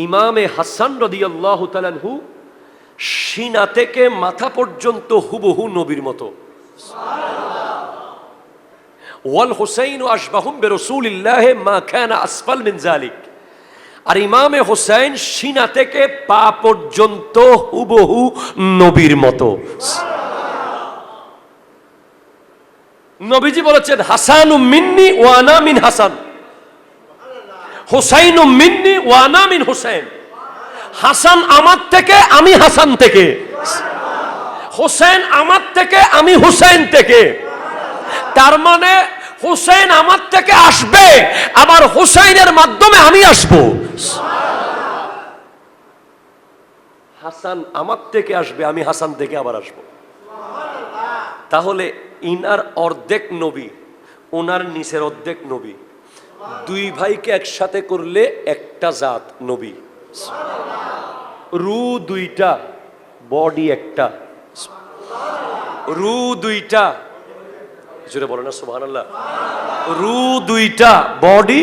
ইমামে হাসান রাদিয়াল্লাহু তাআলা আনহু সিনা থেকে মাথা পর্যন্ত হুবহু নবীর মতো। ওয়াল হুসাইন আশবাহুম বিরাসূলিল্লাহ মা কানা আসফাল মিন যালিক। আর ইমামে হুসাইন সিনা থেকে পা পর্যন্ত হুবহু নবীর মতো। নবীজি বলেছেন হাসানুম মিন্নি ওয়া আনা মিন হাসান, হুসাইনুম মিন্নি ওয়া আনা মিন হুসাইন। হাসান আমার থেকে, আমি হাসান থেকে। হুসাইন আমার থেকে, আমি হুসাইন থেকে। তার মানে হুসাইন আমার থেকে আসবে, আবার হুসাইনের মাধ্যমে আমি আসব। হাসান আমার থেকে আসবে, আমি হাসান থেকে আবার আসব। তাহলে ইনার অর্ধেক নবী, ওনার নিচের অর্ধেক নবী, দুই ভাইকে একসাথে করলে একটা জাত নবী। রু দুইটা, বডি একটা। রু দুইটা, জোরে বলো না সুবহানাল্লাহ। রু দুইটা, বডি।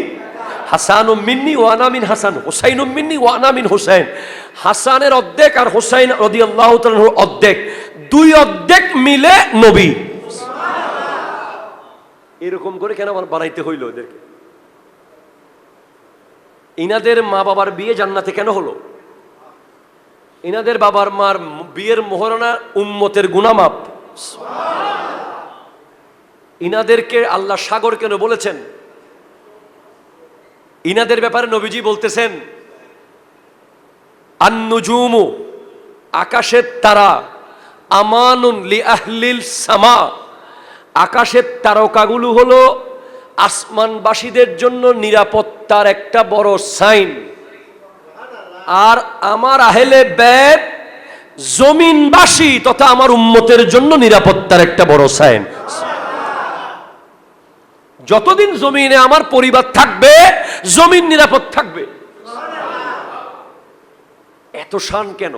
হাসানুম মিন্নি ওয়া আনা মিন হাসান, হুসাইনুম মিন্নি ওয়া আনা মিন হুসাইন। হাসানের অর্ধেক আর হুসাইন রাদিয়াল্লাহু তাআলার অর্ধেক, দুই অর্ধেক মিলে নবী। এরকম করে কেন বানাইতে হইল এদেরকে? ইনাদের মা বাবার বিয়ে জান্নাতে কেন হলো? ইনাদের বাবার মার বিয়ের মোহরানা উম্মতের গুনামাপ। ইনাদেরকে আল্লাহ সাগর কেন বলেছেন? ইনাদের ব্যাপারে নবীজি বলতেছেন আন-নুজুমু, আকাশের তারা, আমানুন লি আহলিল সামা, আকাশের তারকাগুলো হলো আসমানবাসীদের জন্য নিরাপত্তার একটা বড় সাইন। আর আমার আহলে বাইত জমিনবাসী তথা আমার উম্মতের জন্য নিরাপত্তার একটা বড় সাইন। যতদিন জমিনে আমার পরিবার থাকবে, জমিন নিরাপদ থাকবে। এত শান কেন?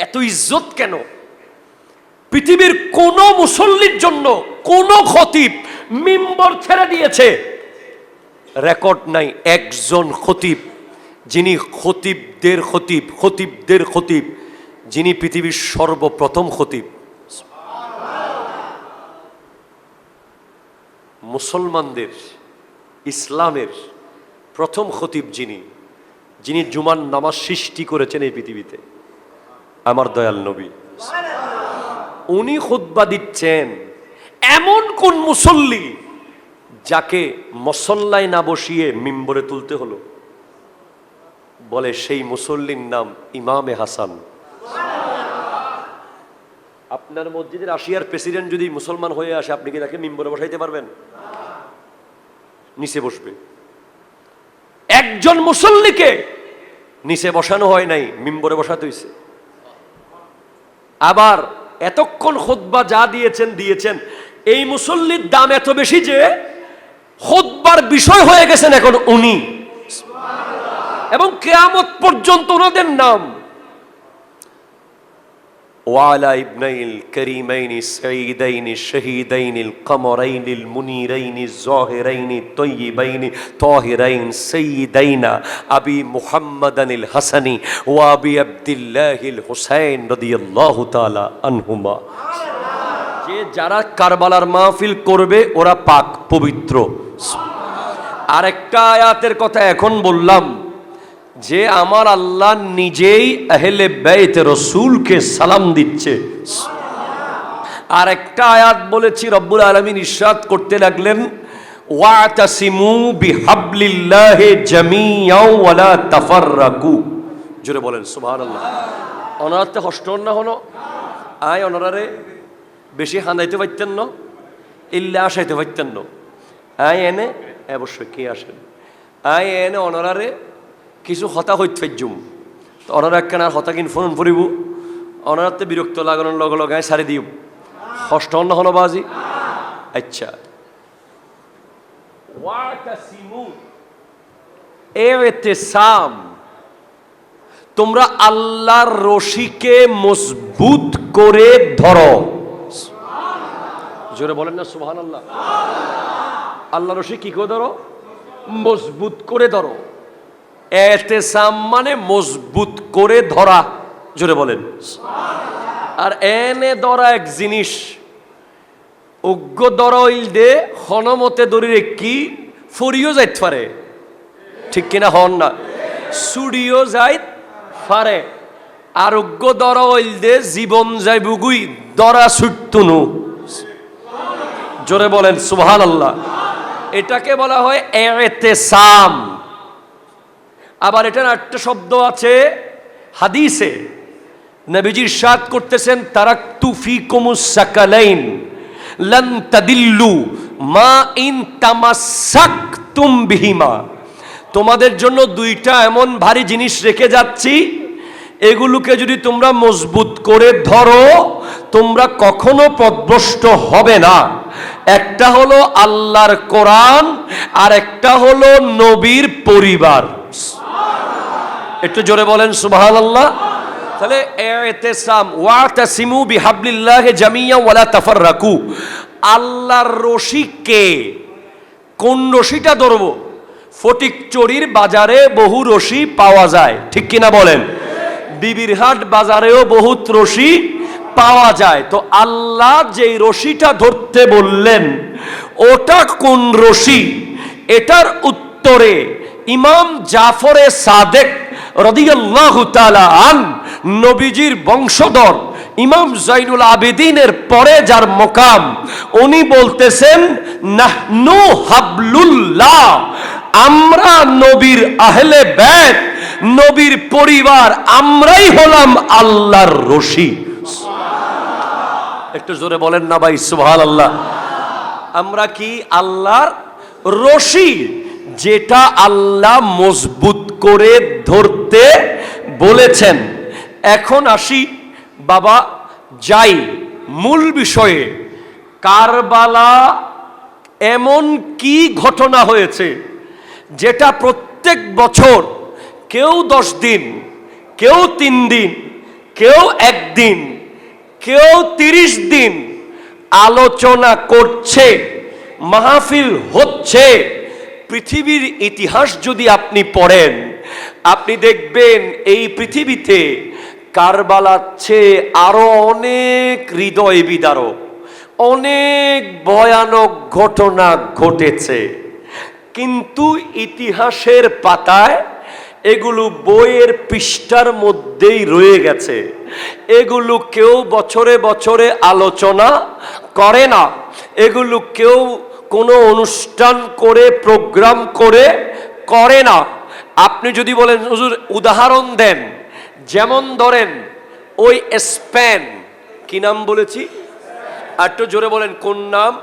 এত ইজ্জত কেন? পৃথিবীর কোন মুসল্লির জন্য কোন খতিব মিম্বর ছেড়ে দিয়েছে রেকর্ড নাই। একজন খতিব, যিনি খতিবদের খতিব, খতিবদের খতিব, যিনি পৃথিবীর সর্বপ্রথম খতিব, মুসলমানদের ইসলামের প্রথম খতিব, যিনি জুমার নামাজ সৃষ্টি করেছেন এই পৃথিবীতে, আমার দয়াল নবী। উনি খুতবা দিচ্ছেন। এমন কোন মুসল্লি যাকে মুসল্লায় না বসিয়ে মিম্বরে তুলতে হলো? বলে সেই মুসল্লির নাম ইমামে হাসান। আপনার মসজিদের রাশিয়ার প্রেসিডেন্ট যদি মুসলমান হয়ে আসে, আপনি কি তাকে মিম্বরে বসাইতে পারবেন? নিচে বসবে। একজন মুসল্লিকে নিচে বসানো হয় নাই, মিম্বরে বসাতে হয়েছে। আবার এতক্ষণ খুতবা যা দিয়েছেন, এই মুসল্লির দাম এত বেশি যে খুতবার বিষয় হয়ে গেছেন এখন উনি, এবং কিয়ামত পর্যন্ত ওনাদের নাম। ওয়ালা ইবনাইল কারীমাইনি সাইয়্যিদাইনি শাহীদাইনিল কমরাইনিল মুনীরাইনি যাহিরাইনি তাইয়্যিবাইনি তাহিরাইন সাইয়্যিদাইনা আবি মুহাম্মাদানিল হাসানি ওয়া আবি আব্দুল্লাহিল হুসাইন রাদিয়াল্লাহু তাআলা আনহুমা। যে যারা কারবালার মাহফিল করবে ওরা পাক পবিত্র। আরেকটা আয়াতের কথা এখন বললাম যে আমার আল্লাহ নিজেই আহলে বাইত রাসূলকে সালাম দিচ্ছে। আর একটা আয়াত বলেছি, রব্বুল আলামিন ইরশাদ করতে লাগলেন ওয়াতাসিমু বিহাবলিল্লাহি জামিআন ওয়া লা তাফাররাকু। জোরে বলেন সুবহানাল্লাহ। ওনারতে কষ্ট না হলো, আয় ওনারে বেশি হানাইতে পারতেন না, ইল্লা আসাইতে পারতেন না। আয় এনে অবশ্যই কে আসেন, আয় এনে ওনারে কিছু হতা হইতে পারজুম, তো ওনারা একখান আর হতা কিন ফোন ফুরিব, ওনারাতে বিরক্ত লাগানোর লগে লগে সারি দিও। কষ্ট না হলো বাজি। আচ্ছা, ইতিসাম, তোমরা আল্লাহর রশিকে মজবুত করে ধরো। জোরে বলেন না এতেসাম মানে মজবুত করে ধরা, জোরে বলেন। আর এনে ধরা এক জিনিস, অজ্ঞ ধরা হইল দে হনমতে দরিরে কি ফরিও যাইত পারে, ঠিক কিনা হন না, সুডিও যাইত পারে। আর অজ্ঞ ধরা হইল দে জীবন যাই বুগুই ধরা ছুটতুনু, জোরে বলেন সুবহানাল্লাহ। এটাকে বলা হয় এতেসাম। আবার এটার একটা শব্দ আছে হাদিসে, নবীজি ইরশাদ করতেছেন, তারাকতু ফিকুমুস সাকালাইন লান তাদিল্লু মা ইন তামাসসাকতুম বিহিমা। তোমাদের জন্য দুইটা এমন ভারী জিনিস রেখে যাচ্ছি, এগুলোকে যদি তোমরা মজবুত করে ধরো তোমরা কখনো পথভ্রষ্ট হবে না। একটা হলো আল্লাহর কোরআন, আর একটা হলো নবীর পরিবার। একটু জোরে বলেন সুবহানাল্লাহ। তাহলে ইতিসাম ওয়াতাসিমু বিহাবলিল্লাহি জামিয়া ওয়ালা তাফাররাকু। আল্লাহর রশি কে? কোন রশিটা ধরবো? ফটিকচুরির বাজারে বহু রশি পাওয়া যায়, ঠিক কিনা বলেন? বিবিরহাট বাজারেও বহুত রশি পাওয়া যায়। তো আল্লাহ যেই রশিটা ধরতে বললেন ওটা কোন রশি? এটার উত্তরে ইমাম জাফরে সাদেক রাদিয়াল্লাহু তাআলা আন, নবীজির বংশধর ইমাম জাইনুল আবেদিনের পরে যার মোকাম, উনি বলতেছেন নাহনু হাবলুল্লাহ, আমরা নবীর আহলে বাইত, নবীর পরিবার, আমরাই হলাম আল্লাহর রশি। একটু জোরে বলেন না ভাই সুবহানাল্লাহ। আমরা কি আল্লাহর রশি, যেটা আল্লাহ মজবুত করে ধরতে বলেছেন। এখন আসি বাবা, যাই মূল বিষয়ে। কারবালা এমন কি ঘটনা হয়েছে যেটা প্রত্যেক বছর কেউ 10 দিন, কেউ 3 দিন, কেউ 1 দিন, কেউ 30 দিন আলোচনা করছে, মাহফিল হচ্ছে। পৃথিবীর ইতিহাস যদি আপনি পড়েন, আপনি দেখবেন এই পৃথিবীতে কারবালার চেয়ে আরো অনেক হৃদয় বিদারক, অনেক ভয়ানক ঘটনা ঘটেছে। কিন্তু ইতিহাসের পাতায় এগুলো বইয়ের পৃষ্ঠার মধ্যেই রয়ে গেছে। এগুলো কেউ বছরে বছরে আলোচনা করে না, এগুলো কেউ কোনো অনুষ্ঠান করে প্রোগ্রাম করে না। আপনি যদি বলেন হুজুর উদাহরণ দেন, যেমন ধরেন ওই স্পেন, কি নাম বলেছি? একটু জোরে বলেন কোন নাম?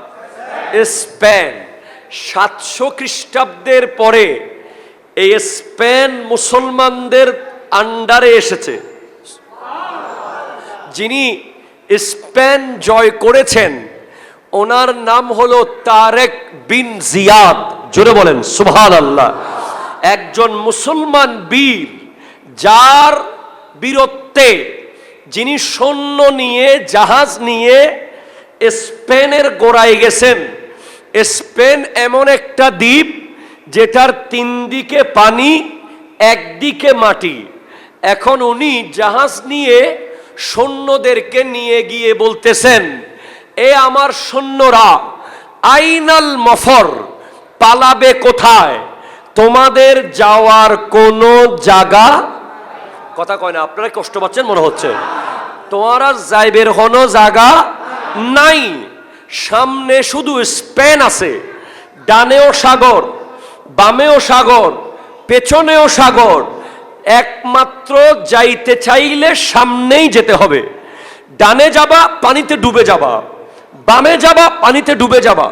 স্পেন। 700 খ্রিস্টাব্দের পরে এই স্পেন মুসলমানদের আন্ডারে এসেছে। যিনি স্পেন জয় করেছেন ওনার নাম হলো তারেক বিন জিয়াদ, জোরে বলেন সুবহানাল্লাহ। একজন মুসলমান বীর, যার বীরত্বে যিনি সৈন্য নিয়ে জাহাজ নিয়ে স্পেনের গোড়ায় গেছেন। স্পেন এমন একটা দ্বীপ যেটার 3 দিকে পানি, একদিকে মাটি। এখন উনি জাহাজ নিয়ে সৈন্যদেরকে নিয়ে গিয়ে বলতেছেন, এ আমার সৈন্যরা, আইনাল মফর, পালাবে কোথায়? তোমাদের যাওয়ার কোনো জায়গা, কথা কয় না, আপনারা কষ্ট পাচ্ছেন মনে হচ্ছে। তোমারা যাইবের কোনো জায়গা নাই। সামনে শুধু স্পেন আছে, ডানেও সাগর, বামেও সাগর, পেছনেও সাগর। একমাত্র যাইতে চাইলে সামনেই যেতে হবে। ডানে যাবা পানিতে ডুবে যাবা, বামে যাবা পানিতে ডুবে যাবা,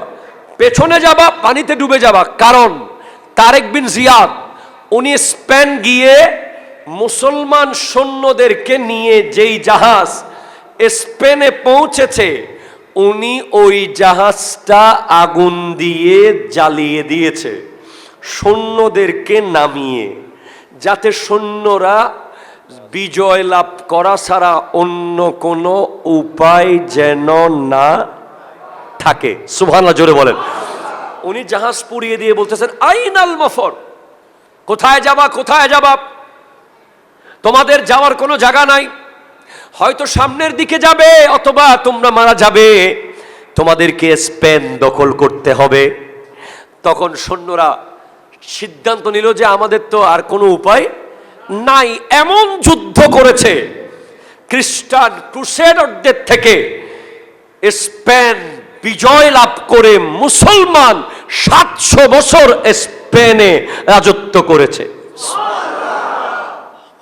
পেছনে যাবা পানিতে ডুবে যাবা। কারণ তারেক বিন জিয়াদ উনি স্পেন গিয়ে মুসলমান সৈন্যদেরকে নিয়ে যেই জাহাজ স্পেনে পৌঁছেছে, উনি ওই জাহাজটা আগুন দিয়ে জ্বালিয়ে দিয়েছে সৈন্যদেরকে নামিয়ে, যাতে সৈন্যরা বিজয় লাভ করা ছাড়া অন্য কোনো উপায় যেন না থাকে। সুবহানাল্লাহ, জোরে বলেন। উনি জাহাজ পুড়িয়ে দিয়ে বলতেছেন, আইনাল মফর, কোথায় যাবা, কোথায় যাবা? তোমাদের যাওয়ার কোনো জায়গা নাই। হয়তো সামনের দিকে যাবে, অথবা তোমরা মারা যাবে, তোমাদেরকে স্পেন দখল করতে হবে। তখন সৈন্যরা সিদ্ধান্ত নিল যে আমাদের তো আর কোনো উপায় নাই। এমন যুদ্ধ করেছে খ্রিস্টান ক্রুসেডারদের থেকে স্পেন বিজয় লাভ করে মুসলমান 700 বছর স্পেনে রাজত্ব করেছে।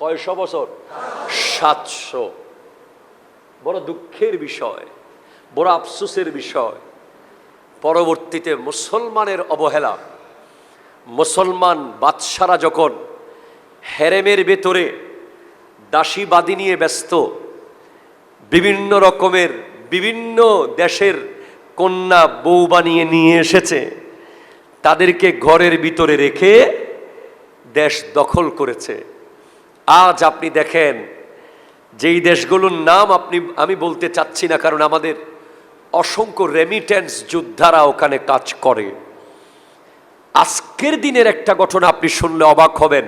কয়শো বছর? 700। বড় দুঃখের বিষয়, বড় আফসোসের বিষয়, পরবর্তীতে মুসলমানের অবহেলা। মুসলমান বাদশারা যখন হেরেমের ভেতরে দাসীবাদী নিয়ে ব্যস্ত, বিভিন্ন রকমের বিভিন্ন দেশের কন্যা বউ বানিয়ে নিয়ে এসেছে, তাদেরকে ঘরের ভিতরে রেখে দেশ দখল করেছে। আজ আপনি দেখেন যেই দেশগুলোর নাম আমি বলতে চাচ্ছি না, কারণ আমাদের অসংখ্য রেমিটেন্স যোদ্ধারা ওখানে কাজ করে। আজকের দিনের একটা ঘটনা আপনি শুনলে অবাক হবেন।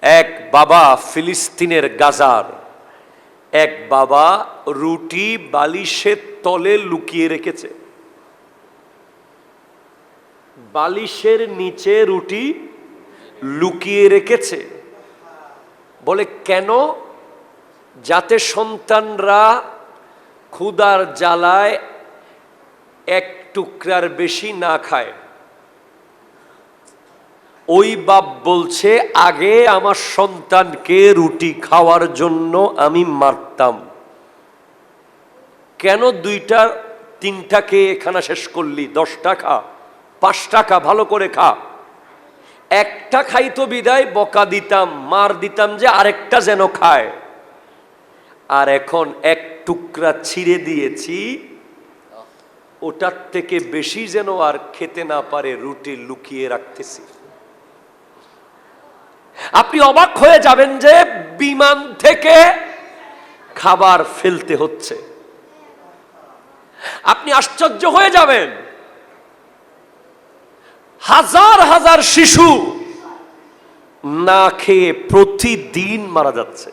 এক বাবা ফিলিস্তিনের গাজার এক বাবা রুটি বালিশের তলে লুকিয়ে রেখেছে। বালিশের নিচে রুটি লুকিয়ে রেখেছে। বলে কেন? যাতে সন্তানরা ক্ষুধার জ্বালায় এক টুকরার বেশি না খায়। ওই বাপ বলছে, আগে আমার সন্তানকে রুটি খাওয়ার জন্য আমি মারতাম, কেন 2টা 3টা খেয়ে খানা শেষ করলি? 10টা খা, 5টা খা, ভালো করে খা। একটা খাইতো বিদায় বকা দিতাম, মার দিতাম যে আরেকটা যেন খায়। আর এখন এক টুকরা ছিঁড়ে দিয়েছি, ওটার থেকে বেশি যেন আর খেতে না পারে, রুটি লুকিয়ে রাখতেছি। আপনি অবাক হয়ে যাবেন যে বিমান থেকে খাবার ফেলতে হচ্ছে। আপনি আশ্চর্য হয়ে যাবেন, হাজার হাজার শিশু না খেয়ে প্রতিদিন মারা যাচ্ছে।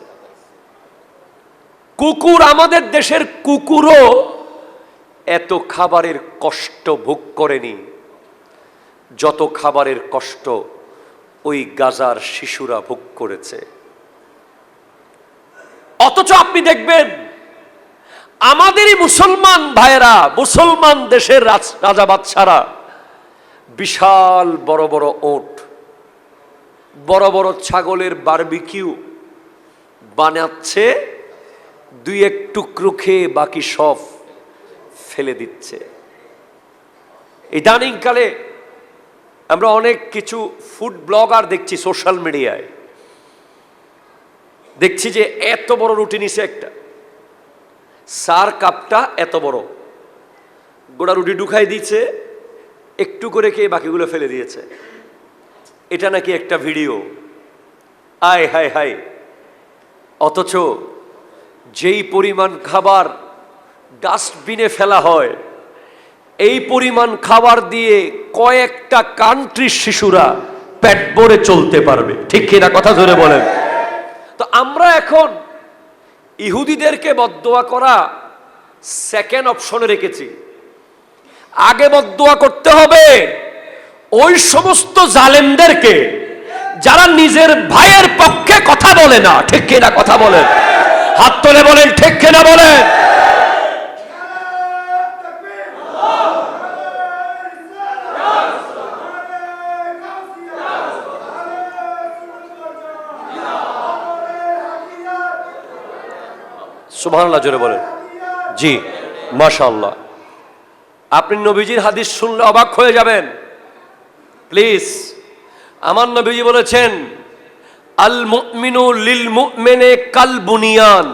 কুকুর, আমাদের দেশের কুকুরও এত খাবারের কষ্ট ভোগ করেনি যত খাবারের কষ্ট ওই গাজার শিশুরা ভোগ করেছে। অথচ আপনি দেখবেন আমাদেরই মুসলমান ভাইয়েরা, মুসলমান দেশের রাজা বাদশারা বিশাল বড় বড় ওট, বড় বড় ছাগলের বারবিকিউ বানাচ্ছে, 2-1 টুকরো খেয়ে বাকি সব ফেলে দিচ্ছে। ইদানিংকালে আমরা অনেক কিছু ফুড ব্লগার দেখছি সোশ্যাল মিডিয়ায়, দেখছি যে এত বড় রুটি নিছে একটা, সার কাপটা এত বড়, গোটা রুটি ঢুকাই দিচ্ছে, একটু করে খেয়ে বাকিগুলো ফেলে দিয়েছে। এটা নাকি একটা ভিডিও। আয় হায় হায়! অথচ যেই পরিমাণ খাবার ডাস্টবিনে ফেলা হয়, এই পরিমাণ খাবার দিয়ে কয়েকটা কান্ট্রির শিশুরা পেট ভরে চলতে পারবে। ঠিক কিনা? কথা ধরে বলেন। তো আমরা এখন ইহুদিদেরকে বদদোয়া করা সেকেন্ড অপশনে রেখেছি। আগে বদদোয়া করতে হবে ওই সমস্ত জালেমদেরকে যারা নিজের ভাইয়ের পক্ষে কথা বলে না। ঠিক কিনা? কথা বলেন, হাত তুলে বলেন ঠিক কিনা বলেন। সুবহানাল্লাহ জোরে বলেন। জি, মাশাআল্লাহ। আপনি নবীজির হাদিস শুনলে অবাক হয়ে যাবেন। প্লিজ, আমার নবীজি বলেছেন, আল মুমিনু লিল মুমিনে কাল বুনিয়ান।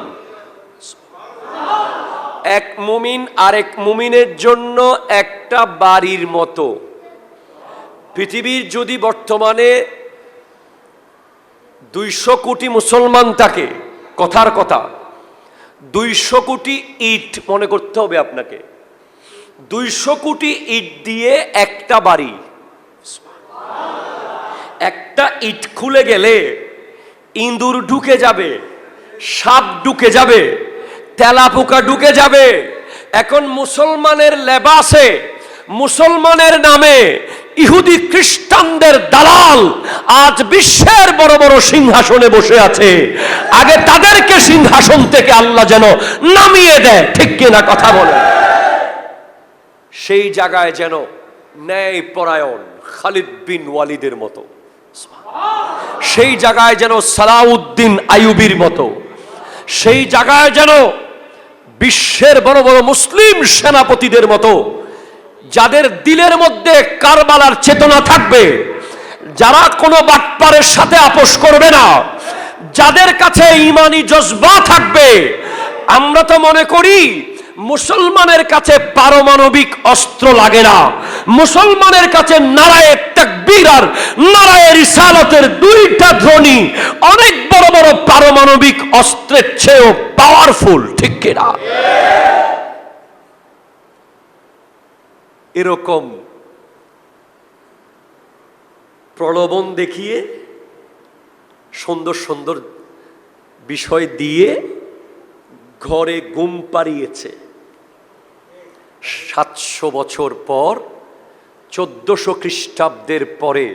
এক মুমিন আরেক মুমিনের জন্য একটা বাড়ির মতো। পৃথিবীর যদি বর্তমানে 200 কোটি মুসলমান থাকে, কথার কথা 200 কোটি ইট মনে করতে হবে আপনাকে। 200 কোটি ইট দিয়ে একটা বাড়ি, একটা ইট খুলে গেলে ইঁদুর ঢুকে যাবে, সাপ ঢুকে যাবে, তেলাপোকা ঢুকে যাবে। এখন মুসলমানের লেবাসে, মুসলমানের নামে ইহুদি খ্রিস্টানদের দালাল আজ বিশ্বের বড় বড় সিংহাসনে বসে আছে। আগে তাদেরকে সিংহাসন থেকে আল্লাহ যেন নামিয়ে দেয়, ঠিক কিনা কথা বলে। সেই জায়গায় যেন ন্যায় পরায়ণ খালিদ বিন ওয়ালিদের মতো, সেই জায়গায় যেন সালাউদ্দিন আইয়ুবীর মতো, সেই জায়গায় যেন বিশ্বের বড় বড় মুসলিম সেনাপতিদের মতো, যাদের দিলের মধ্যে কারবালার চেতনা থাকবে, যারা কোনো বাটপারের সাথে আপোষ করবে না, যাদের কাছে ঈমানি জজবা থাকবে। আমরা তো মনে করি মুসলমানের কাছে পারমাণবিক অস্ত্র লাগে না, মুসলমানের কাছে নারায়ে তাকবীর আর নারায়ে রিসালাতের দুইটা ধ্বনি অনেক বড় বড় পারমাণবিক অস্ত্রের চেয়েও পাওয়ারফুল, ঠিক কিনা? এরকম প্রলোভন দেখিয়ে সুন্দর সুন্দর বিষয় দিয়ে ঘরে ঘুম পাড়িয়েছে। 700 বছর পর 1400 খ্রিস্টাব্দের পরে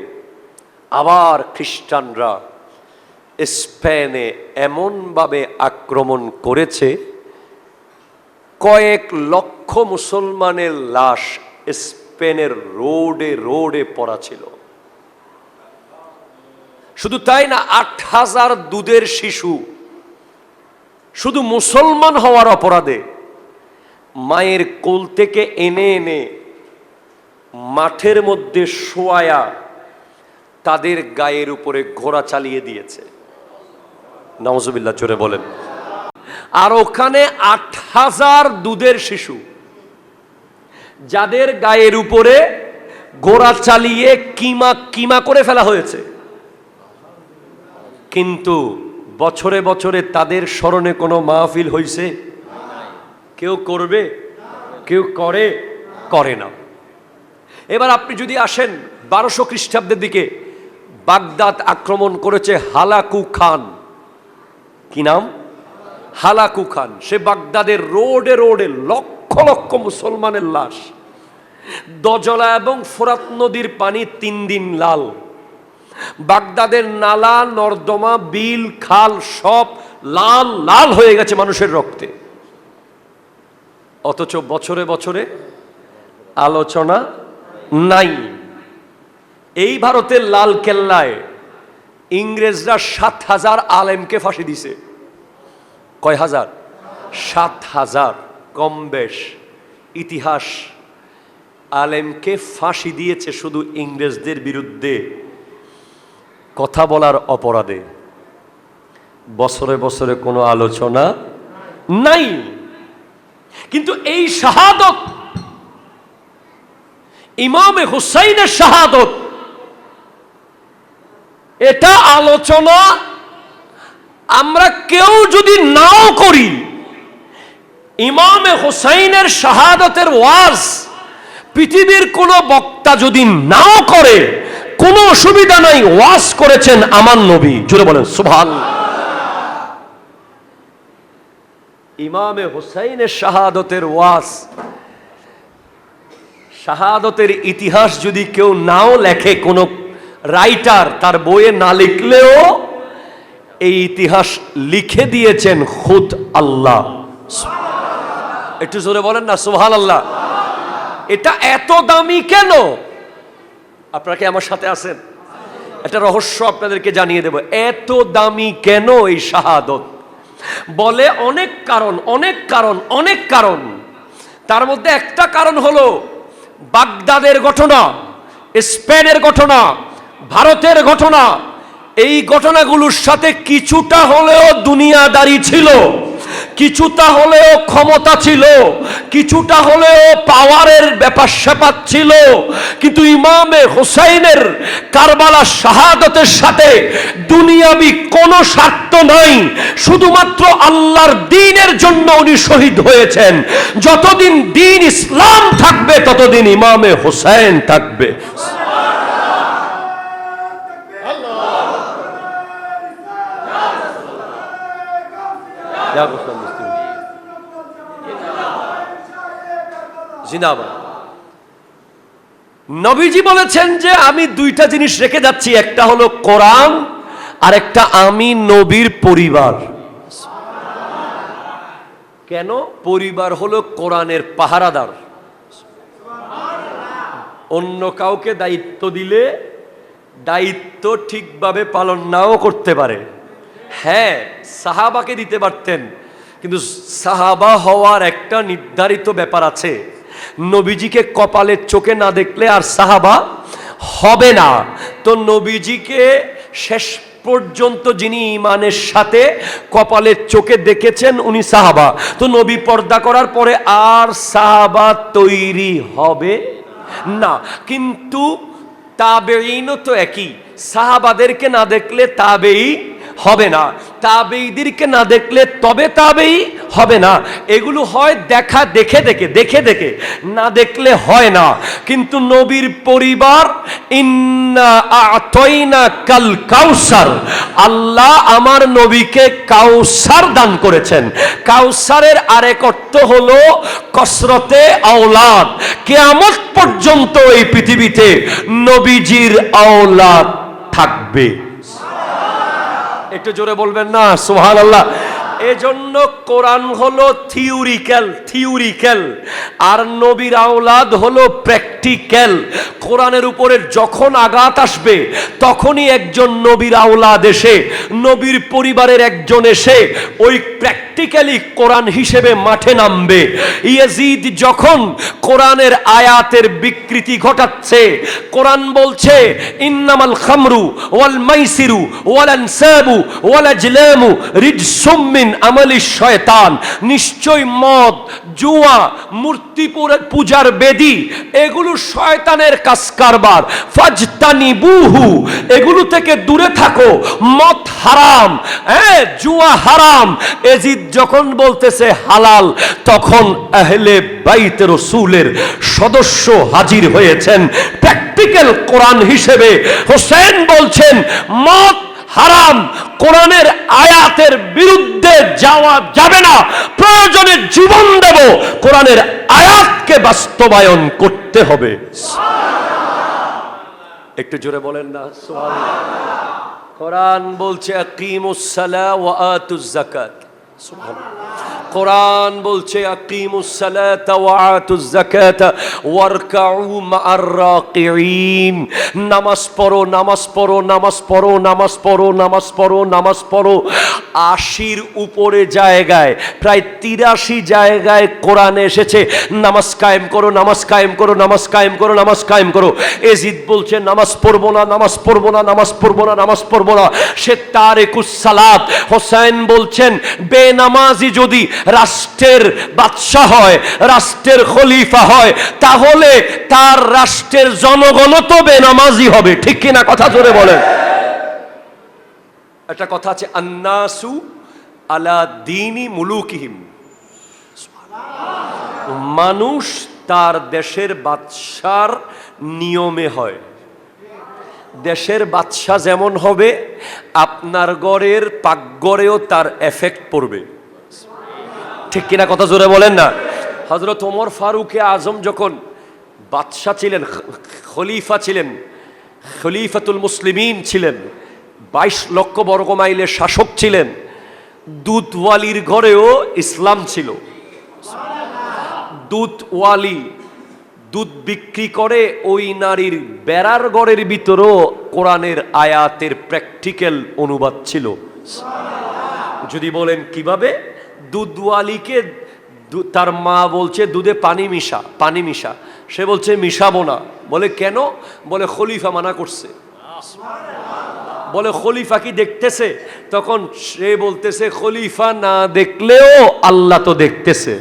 আবার খ্রিস্টানরা স্পেনে এমনভাবে আক্রমণ করেছে, কয়েক লক্ষ মুসলমানের লাশ স্পেনের রোডে রোডে পড়া ছিল। শুধু তাই না, 8000 দুধের শিশু শুধু মুসলমান হওয়ার অপরাধে মায়ের কোল থেকে এনে এনে মাঠের মধ্যে শোয়ায়া তাদের গায়ের উপরে ঘোড়া চালিয়ে দিয়েছে। নাউজুবিল্লাহ, জোরে বলেন। আর ওখানে 8000 দুধের শিশু যাদের গায়ের উপরে ঘোড়া চালিয়ে কিমা কিমা করে ফেলা হয়েছে, কিন্তু বছরে বছরে তাদের স্মরণে কোনো মাহফিল হইছে? কেউ করবে? কেউ করে না। এবার আপনি যদি আসেন 1200 খ্রিস্টাব্দের দিকে, বাগদাদ আক্রমণ করেছে হালাকু খান। কি নাম? Hulagu Khan. সে বাগদাদের রোডে রোডে লক্ষ লক্ষ মুসলমানের লাশ, দজলা এবং ফোরাত নদীর পানি 3 দিন লাল, বাগদাদের নালা নর্দমা বিল খাল সব লাল লাল হয়ে গেছে মানুষের রক্তে। অথচ বছরে বছরে আলোচনা নাই। এই ভারতের লাল কেল্লায় ইংরেজরা 7000 আলেমকে ফাঁসি দিছে। কয় হাজার? 7000, কম বেশ। ইতিহাস আলেমকে ফাঁসি দিয়েছে শুধু ইংরেজদের বিরুদ্ধে কথা বলার অপরাধে। বছরে বছরে কোনো আলোচনা নাই। কিন্তু এই শাহাদত, ইমামে হুসাইনের শাহাদত, এটা আলোচনা আমরা কেউ যদি নাও করি, ইমামে হুসাইনের শাহাদতের ওয়াজ পৃথিবীর কোনো বক্তা যদি নাও করে, কোনো অসুবিধা নাই। ওয়াজ করেছেন আমার নবী, জোরে বলেন সুবহানাল্লাহ। ইমামে হুসাইনের শাহাদতের ওয়াজ, শাহাদতের ইতিহাস যদি কেউ নাও লেখে, কোনো রাইটার তার বইয়ে না লিখলেও এই ইতিহাস লিখে দিয়েছেন খুদ আল্লাহ। একটু জোরে বলেন না সুবহানাল্লাহ। এটা এত দামি কেন? আপনারা কি আমার সাথে আছেন? একটা রহস্য আপনাদেরকে জানিয়ে দেব। এত দামি কেন এই শাহাদত? বলে অনেক কারণ, অনেক কারণ, অনেক কারণ। তার মধ্যে একটা কারণ হলো বাগদাদের ঘটনা, স্পেনের ঘটনা, ভারতের ঘটনা। এই ঘটনাগুলোর সাথে কিছুটা হলেও দুনিয়াদারি ছিল, কিছুটা হলেও ক্ষমতা ছিল, কিছুটা হলেও পাওয়ারের ব্যাপার স্যাপার ছিল। কিন্তু ইমামে হুসাইনের কারবালা শাহাদতের সাথে দুনিয়াবি কোনো স্বার্থ নাই, শুধুমাত্র আল্লাহর দ্বীনের জন্য উনি শহীদ হয়েছেন। যতদিন দ্বীন ইসলাম থাকবে ততদিন ইমামে হুসাইন থাকবে। জিন্দাবাদ। নবীজি বলেছেন যে আমি দুইটা জিনিস রেখে যাচ্ছি, একটা হলো কোরআন আর একটা আমি নবীর পরিবার। কেন? পরিবার হলো কোরআনের পাহারাদার। অন্য কাউকে দায়িত্ব দিলে দায়িত্ব ঠিকভাবে পালন নাও করতে পারে। হ্যাঁ, সাহাবাকে দিতে পারতেন, কিন্তু সাহাবা হওয়ার একটা নির্ধারিত ব্যাপার আছে। নবীজিকে কপালের চোখে না দেখলে আর সাহাবা হবে না। তো নবীজিকে শেষ পর্যন্ত যিনি ইমানের সাথে কপালের চোখে দেখেছেন উনি সাহাবা। তো নবী পর্দা করার পরে আর সাহাবা তৈরি হবে না। কিন্তু তাবেঈনও তো একই, সাহাবাদেরকে না দেখলে তাবেঈ হবে না, তাবেঈদেরকে না দেখলে তবে তাবেঈ হবে না। এগুলো হয় দেখা দেখে দেখে দেখে দেখে, না দেখলে হয় না। কিন্তু নবীর পরিবার, ইন্না আ'তাইনা কাল কাউসার, আল্লাহ আমার নবীকে কাউসার দান করেছেন। কাউসারের আরেক অর্থ হলো কসরতে আওলাদ। কিয়ামত পর্যন্ত এই পৃথিবীতে নবীজির আওলাদ থাকবে। একটু জোরে বলবেন না সুবহানাল্লাহ। এজন্য কোরআন হলো থিওরিক্যাল আর নবীর আওলাদ হলো প্র্যাকটিক্যাল। কোরআনের উপরে যখন আঘাত আসবে তখনই একজন নবীর আওলাদ এসে, নবীর পরিবারের একজন এসে ওই প্র্যাকটিক্যালি কোরআন হিসেবে মাঠে নামবে। ইয়াজিদ যখন কোরআনের আয়াতের বিকৃতি ঘটাচ্ছে, কোরআন বলছে ইন্নামাল খামরু ওয়াল মাইসিরু ওয়াল আনসাবু ওয়াল আজলামু রিজসুম মিন আমলি শয়তান, নিশ্চয় মদ, জুয়া, মূর্তি পূজার বেদী এগুলো শয়তানের কাজ কারবার। ফাজতানিবুহু, এগুলো থেকে দূরে থাকো। মদ হারাম, জুয়া হারাম। এজিদ যখন বলতেছে হালাল, তখন আহলে বাইতে রাসূলের সদস্য হাজির হয়েছেন প্র্যাকটিক্যাল কোরআন হিসেবে। হোসেন বলছেন মদ হারাম, কোরআনের আয়াতের বিরুদ্ধে যাওয়া যাবে না, প্রয়োজনে জীবন দেব, কোরআনের আয়াতকে বাস্তবায়ন করতে হবে। একটু জোরে বলেন না সুবহানাল্লাহ। কোরআন বলছে আকিমুস সালাহ ওয়া আতুজ যাকাত। সুবহানাল্লাহ। কোরআন বলছে আকিমুস সালাতা ওয়া আতুজ যাকাতা ওয়ারকাউ মা'আর রাকিঈন। নামাজ পড়ো, নামাজ পড়ো, নামাজ পড়ো, নামাজ পড়ো, নামাজ পড়ো, নামাজ পড়ো। ৮০-র উপরে জায়গায়, প্রায় ৮৩ জায়গায় কোরআনে এসেছে নামাজ কায়েম করো, নামাজ কায়েম করো, নামাজ কায়েম করো, নামাজ কায়েম করো। এজিদ বলছে নামাজ পড়বো না, নামাজ পড়বো না, নামাজ পড়বো না, নামাজ পড়বো না, সে তারিকুস সালাত। হোসেন বলছেন বেনামাজি যদি রাষ্ট্রের বাদশা হয়, রাষ্ট্রের খলিফা হয়, তাহলে তার রাষ্ট্রের জনগণ তো বেনামাজি হবে। ঠিক কিনা? কথা জোরে বলেন। একটা কথা আছে আন্নাসু আলা দীনি মুলুকিহিম, মানুষ তার দেশের বাদশার নিয়মে হয়। দেশের বাদশা যেমন হবে আপনার ঘরের পাকঘরেও তার এফেক্ট পড়বে। ঠিক কিনা? কথা জোরে বলেন না। হযরত ওমর ফারুকে আজম যখন বাদশা ছিলেন, খলিফা ছিলেন, খলিফাতুল মুসলিমিন ছিলেন, 22 লক্ষ বর্গ মাইলের শাসক ছিলেন, দুধওয়ালির ঘরেও ইসলাম ছিল। দুধওয়ালি দুধ বিক্রি করে ওই নারীর বেড়ার ঘরের ভিতরেও কোরআনের আয়াতের প্র্যাকটিক্যাল অনুবাদ ছিল। যদি বলেন কিভাবে? দুধওয়ালিকে তার মা বলছে দুধে পানি মিশা, পানি মিশা। সে বলছে মিশাবো না। বলে কেন? বলে খলিফা মানা করছে। বলে খলিফা কি দেখতেছে? তখন সে বলতেছে খলিফা না দেখলেও আল্লাহ তো দেখতেছে।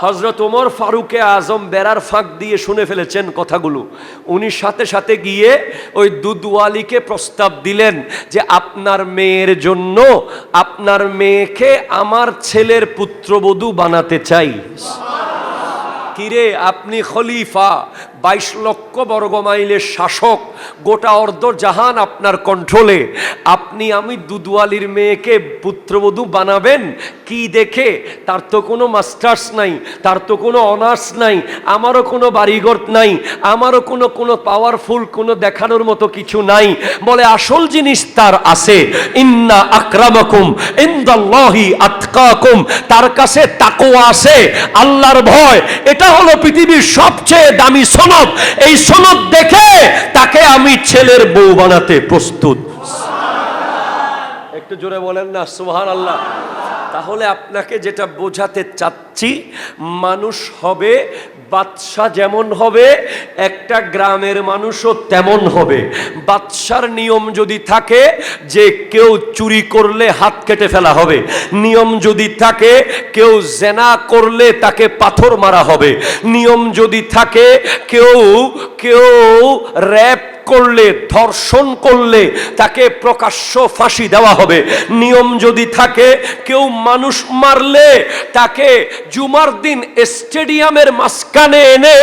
হযরত ওমর ফারুকে আজম বেড়ার ফাঁক দিয়ে শুনে ফেলেছেন কথাগুলো। উনি সাথে সাথে গিয়ে ওই দুধওয়ালিকে প্রস্তাব দিলেন যে আপনার মেয়ের জন্য আপনার মেয়েকে আমার ছেলের পুত্রবধূ বানাতে চাই। কিরে আপনি খলিফা, 22 লক্ষ বর্গ মাইলের শাসক, গোটা অর্ধ জাহান আপনার কন্ট্রোলে, আপনি আমি দুদুয়ালির মেয়েকে পুত্রবধূ বানাবেন কি দেখে? তার তো কোনো মাস্টার্স নাই, তার তো কোনো অনার্স নাই, আমারও কোনো বাড়িঘর নাই, আমারও কোনো পাওয়ারফুল কোনো দেখানোর মতো কিছু নাই। বলে আসল জিনিস তার আছে, ইন্না আকরামাকুম ইনদাল্লাহি আতকাকুম, তার কাছে তাকওয়া আছে, আল্লাহর ভয়। এটা হলো পৃথিবীর সবচেয়ে দামি সনদ। এই সনদ দেখে তাকে আমি ছেলের বউ বানাতে প্রস্তুত। একটু জোরে বলেন না সুবহানাল্লাহ। তাহলে আপনাকে যেটা বোঝাতে চাচ্ছি, মানুষ হবে বাদশা যেমন হবে, একটা গ্রামের মানুষও তেমন হবে। বাদশার নিয়ম যদি থাকে যে কেউ চুরি করলে হাত কেটে ফেলা হবে, নিয়ম যদি থাকে কেউ জেনা করলে তাকে পাথর মারা হবে, নিয়ম যদি থাকে কেউ র‍্যাপ করলে, ধর্ষণ করলে তাকে প্রকাশ্য ফাঁসি দেওয়া হবে, নিয়ম যদি থাকে কেউ মানুষ মারলে তাকে জুমার দিন স্টেডিয়ামের মাঝখানে এনে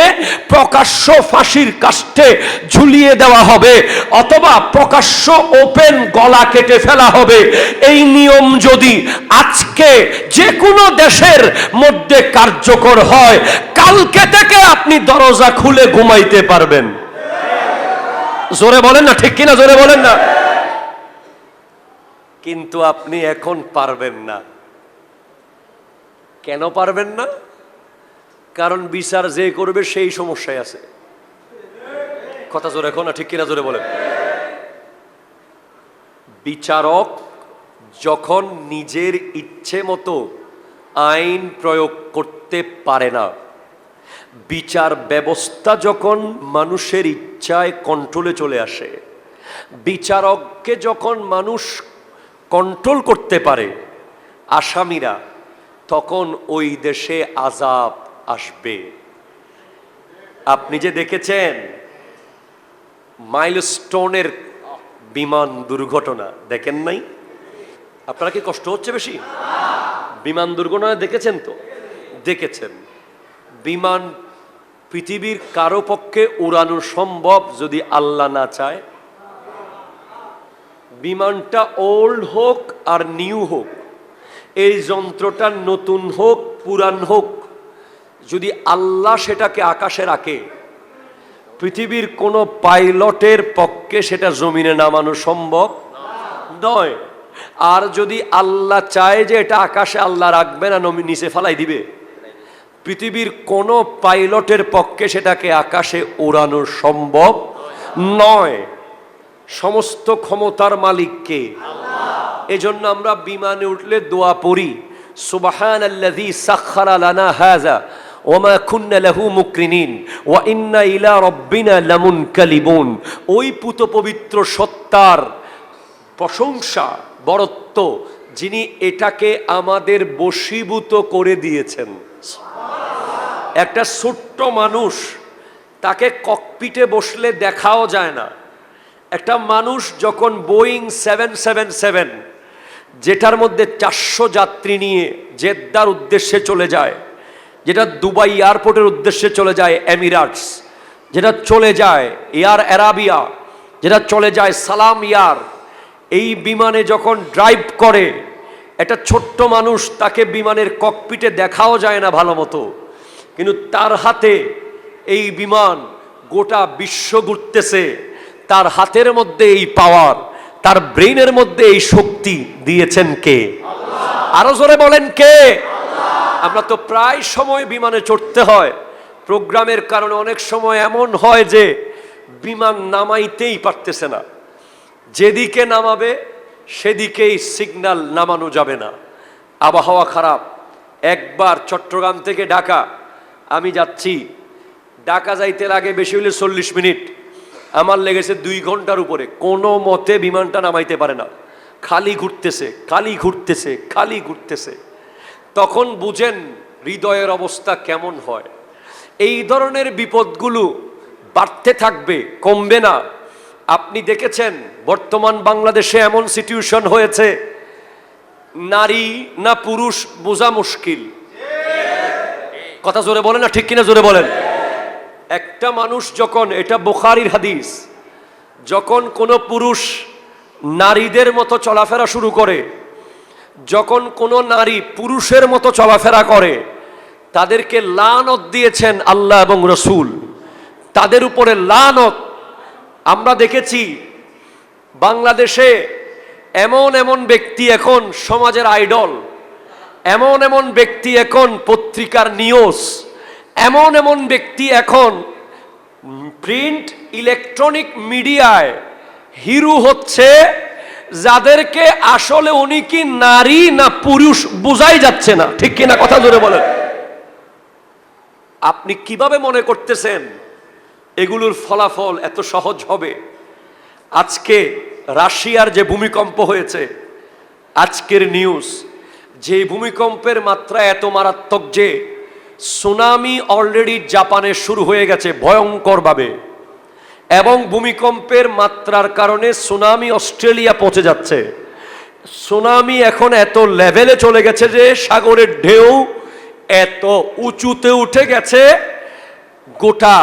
প্রকাশ্য ফাঁসির কাষ্ঠে ঝুলিয়ে দেওয়া হবে, অথবা প্রকাশ্য ওপেন গলা কেটে ফেলা হবে। এই নিয়ম যদি আজকে যে কোনো দেশের মধ্যে কার্যকর হয়, কালকে থেকে আপনি দরজা খুলে ঘুমাইতে পারবেন। জোরে বলেন না, ঠিক কিনা? জোরে বলেন না। কিন্তু আপনি এখন পারবেন না। কেন পারবেন না? কারণ বিচার যে করবে সেই সমস্যায় আছে। কথা জোরে এখন না, ঠিক কিনা? জোরে বলেন। বিচারক যখন নিজের ইচ্ছে মতো আইন প্রয়োগ করতে পারে না, বিচার ব্যবস্থা যখন মানুষের ইচ্ছায় কন্ট্রোলে চলে আসে, বিচারককে যখন মানুষ কন্ট্রোল করতে পারে, আসামিরা, তখন ওই দেশে আযাব আসবে। আপনি যে দেখেছেন মাইলস্টোনের বিমান দুর্ঘটনা, দেখেন নাই? আপনারা কি কষ্ট হচ্ছে বেশি? বিমান দুর্ঘটনা দেখেছেন তো? দেখেছেন। বিমান পৃথিবীর কারো পক্ষে উড়ানো সম্ভব যদি আল্লাহ না চায়। বিমানটা ওল্ড হোক আর নিউ হোক, এই যন্ত্রটা নতুন হোক পুরান হোক, যদি আল্লাহ সেটাকে আকাশে রাখে, পৃথিবীর কোনো পাইলটের পক্ষে সেটা জমিনে নামানো সম্ভব নয়। আর যদি আল্লাহ চায় যে এটা আকাশে, আল্লাহ রাখবে না, নিচে ফালাই দিবে? পৃথিবীর কোনো পাইলটের পক্ষে সেটাকে আকাশে উড়ানো সম্ভব নয়। সমস্ত ক্ষমতার মালিক কে? এজন্য আমরা বিমানে উঠলে দোয়া পড়ি, সুবহানাল্লাযী সাখখারা লানা হাযা ওয়া কুন্না লাহু মুকরিনিন ওয়া ইন্না ইলা রাব্বিনা লামুনকালিবুন। ওই পুত পবিত্র সত্তার প্রশংসা, বরত্ব, যিনি এটাকে আমাদের বশীভূত করে দিয়েছেন। একটা ছোট্ট মানুষ, তাকে ককপিটে বসলে দেখাও যায় না। একটা মানুষ যখন বোয়িং 777, যেটার মধ্যে 400 যাত্রী নিয়ে জেদ্দার উদ্দেশ্যে চলে যায়, যেটা দুবাই এয়ারপোর্টের উদ্দেশ্যে চলে যায় এমিরাটস, যেটা চলে যায় এয়ার আরাবিয়া, যেটা চলে যায় সালাম এয়ার, এই বিমানে যখন ড্রাইভ করে একটা ছোট্ট মানুষ, তাকে বিমানের ককপিটে দেখাও যায় না ভালো মতো, কিন্তু তার হাতে এই বিমান গোটা বিশ্ব ঘুরতেছে। তার হাতের মধ্যে এই পাওয়ার, তার ব্রেইনের মধ্যে এই শক্তি দিয়েছেন কে? আরো জোরে বলেন কে? আমরা তো প্রায় সময় বিমানে চড়তে হয়, প্রোগ্রামের কারণে অনেক সময় এমন হয় যে বিমান নামাইতেই পারতেছে না, যেদিকে নামাবে সেদিকেই সিগন্যাল নামানো যাবে না, আবহাওয়া খারাপ। একবার চট্টগ্রাম থেকে ঢাকা আমি যাচ্ছি, ঢাকা যাইতে লাগে বেশি হলে 40 মিনিট, আমার লেগেছে 2 ঘন্টার উপরে। কোনো মতে বিমানটা নামাইতে পারে না, খালি ঘুরতেছে, খালি ঘুরতেছে, খালি ঘুরতেছে। তখন বুঝেন হৃদয়ের অবস্থা কেমন হয়। এই ধরনের বিপদগুলো বাড়তে থাকবে, কমবে না। আপনি দেখেছেন বর্তমান বাংলাদেশে এমন সিচুয়েশন হয়েছে, নারী না পুরুষ বোঝা মুশকিল। কথা জোরে বলেন না, ঠিক কিনা জোরে বলেন। একটা মানুষ যখন, এটা বুখারীর হাদিস, যখন কোনো পুরুষ নারীদের মতো চলাফেরা শুরু করে, যখন কোনো নারী পুরুষের মতো চলাফেরা করে, তাদেরকে লানত দিয়েছেন আল্লাহ এবং রসুল, তাদের উপরে লানত। আমরা দেখেছি বাংলাদেশে এমন এমন ব্যক্তি এখন সমাজের আইডল, এমন এমন ব্যক্তি এখন পত্রিকার নিউজ, এমন এমন ব্যক্তি এখন প্রিন্ট ইলেকট্রনিক মিডিয়ায় হিরো হচ্ছে, যাদেরকে আসলে উনি কি নারী না পুরুষ বোঝাই যাচ্ছে না, ঠিক কিনা কথা জোরে বলেন। আপনি কিভাবে মনে করতেছেন এগুলোর ফলাফল এত সহজ হবে? আজকে রাশিয়ার যে ভূমিকম্প হয়েছে, আজকের নিউজ, যে ভূমিকম্পের মাত্রা এত মারাত্মক যে সুনামি অলরেডি জাপানে শুরু হয়ে গেছে ভয়ঙ্করভাবে, এবং ভূমিকম্পের মাত্রার কারণে সুনামি অস্ট্রেলিয়া পৌঁছে যাচ্ছে। সুনামি এখন এত লেভেলে চলে গেছে যে সাগরের ঢেউ এত উঁচুতে উঠে গেছে, গোটা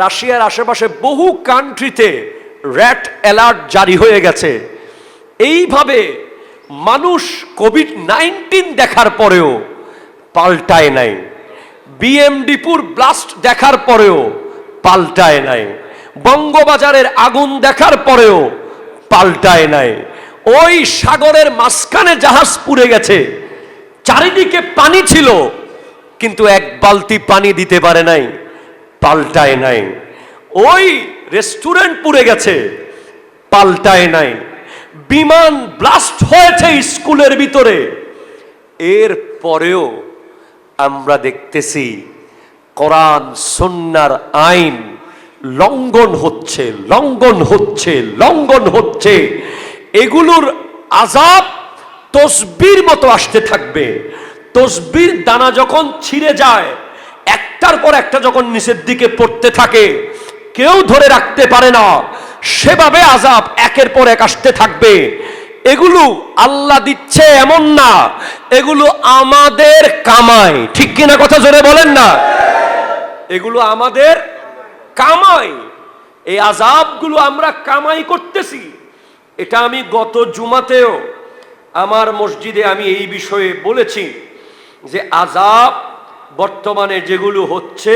রাশিয়ার আশেপাশে বহু কান্ট্রিতে রেড অ্যালার্ট জারি হয়ে গেছে। এইভাবে মানুষ কোভিড-19 দেখার পরেও পাল্টায় নাই, বিএমডিপুর ব্লাস্ট দেখার পরেও পাল্টায় নাই, বঙ্গবাজারের আগুন দেখার পরেও পাল্টায় নাই, ওই সাগরের মাঝখানে জাহাজ পুড়ে গেছে, চারিদিকে পানি ছিল, কিন্তু এক বালতি পানি দিতে পারে নাই, পাল্টায় নাই। ওই রেস্টুরেন্ট পুড়ে গেছে, পাল্টায় নাই। বিমান ব্লাস্ট হয়েছে স্কুলের ভিতরে, এর পরেও আমরা দেখতেছি কোরআন সুন্নাহর আইন লঙ্ঘন হচ্ছে, লঙ্ঘন হচ্ছে, লঙ্ঘন হচ্ছে। এগুলোর আযাব তসবির মতো আসতে থাকবে। তসবির দানা যখন ছিঁড়ে যায়, একটার পর একটা যখন নিচের দিকে পড়তে থাকে, কেউ ধরে রাখতে পারে না, সেভাবে আযাব একের পর এক আসতে থাকবে। এগুলো আল্লাহ দিচ্ছে এমন না, এগুলো আমাদের কামাই, ঠিক কিনা কথা জোরে বলেন না। এগুলো আমাদের কামাই, এই আযাবগুলো আমরা কামাই করতেছি। এটা আমি গত জুমাতেও আমার মসজিদে আমি এই বিষয়ে বলেছি যে আযাব বর্তমানে যেগুলো হচ্ছে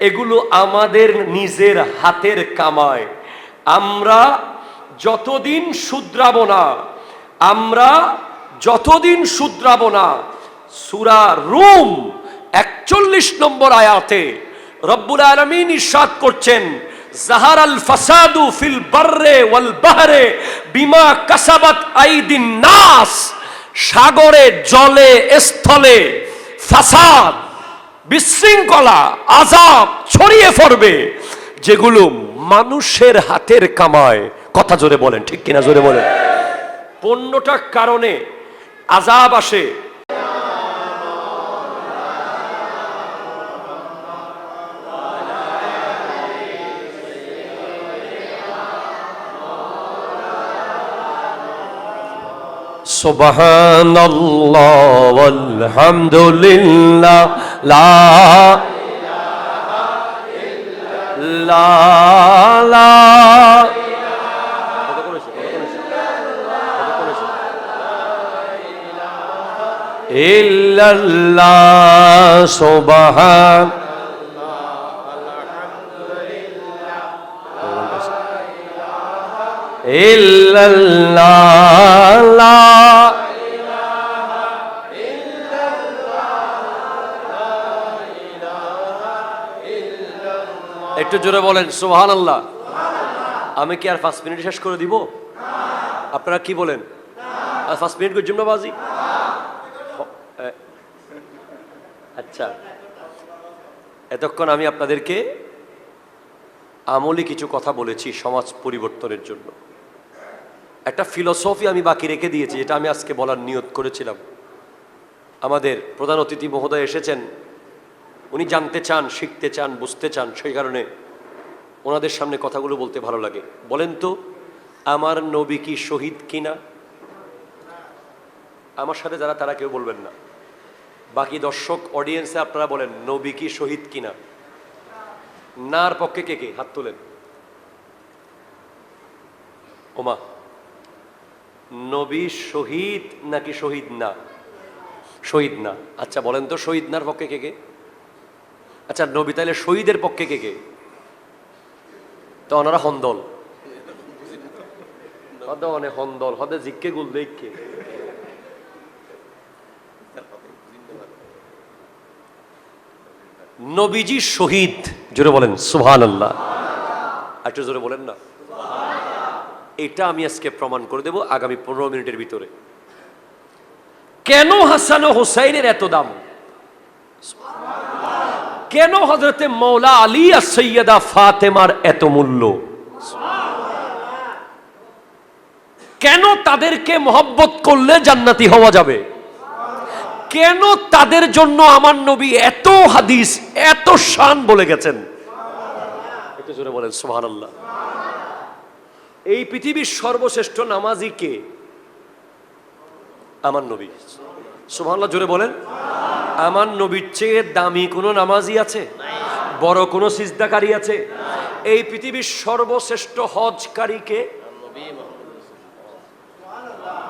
এগুলো আমাদের নিজের হাতের কামাই। আমরা যতদিন শুধরাবো না, আমরা যতদিন শুধরাবো না, সূরা রুম 41 নম্বর আয়াতে রব্বুল আলামিন ইরশাদ করছেন, জাহারাল ফাসাদু ফিল বাররে ওয়াল বাহরে বিমা কাসাবাত আইদিন নাস। সাগরে, জলে, স্থলে ফাসাদ, বিশৃঙ্খলা, আযাব ছড়িয়ে পড়বে, যেগুলো মানুষের হাতের কামায়। কথা জোরে বলেন, ঠিক কিনা জোরে বলেন। 15টা কারণে আযাব আসে। সুবহানাল্লাহ ওয়ালহামদুলিল্লাহ লা ইল্লাল্লাহ ইল্লাল্লাহ সুবহান ইল্লাল্লাহ। একটু জোরে বলেন সুবহানাল্লাহ। আমি কি আর 5 মিনিট শেষ করে দিব? আপনারা কি বলেন? আর 5 মিনিট করে জুমনাবাজি? আচ্ছা, এতক্ষণ আমি আপনাদেরকে আমলি কিছু কথা বলেছি সমাজ পরিবর্তনের জন্য। একটা ফিলোসফি আমি বাকি রেখে দিয়েছি, যেটা আমি আজকে বলার নিয়ত করেছিলাম। আমাদের প্রধান অতিথি মহোদয় এসেছেন, উনি জানতে চান, শিখতে চান, বুঝতে চান, সেই কারণে ওনাদের সামনে কথাগুলো বলতে ভালো লাগে। বলেন তো, আমার নবী কি শহীদ কিনা? আমার সাথে যারা, তারা কেউ বলবেন না। বাকি দর্শক অডিয়েন্সে আপনারা বলেন নবী কি শহীদ কিনা? নার পক্ষে কে কে হাত তোলেন? ওমা, নবী শহীদ নাকি শহীদ না? শহীদ না। আচ্ছা বলেন তো শহীদ নার পক্ষে কে কে? আচ্ছা নবী তাইলে শহীদের পক্ষে কে কে? তো ওনারা হন্দল হদে অনেক হন্দল হদে জিজ্ঞে গুল দেখকে। নবীজি শহীদ, জোরে বলেন সুবহানাল্লাহ। একটু জোরে বলেন না। এটা আমি আজকে প্রমাণ করে দেব আগামী 15 মিনিটের ভিতরে। কেন হাসান ও হুসাইনের এত দাম? কেন হযরতে মৌলা আলী আর সৈয়দা ফাতেমার এত মূল্য? কেন তাদেরকে মহব্বত করলে জান্নাতি হওয়া যাবে? কেন তাদের জন্য আমার নবী এত হাদিস এত শান বলে গেছেন? একটু জোরে বলেন সুবহানাল্লাহ। এই পৃথিবীর সর্বশ্রেষ্ঠ নামাজি কে? আমার নবী। সুবহানাল্লাহ জোরে বলেন। আমার নবীর চেয়ে দামি কোনো নামাজি আছে? বড় কোনো সিজদাকারী আছে? এই পৃথিবীর সর্বশ্রেষ্ঠ হজকারী কে?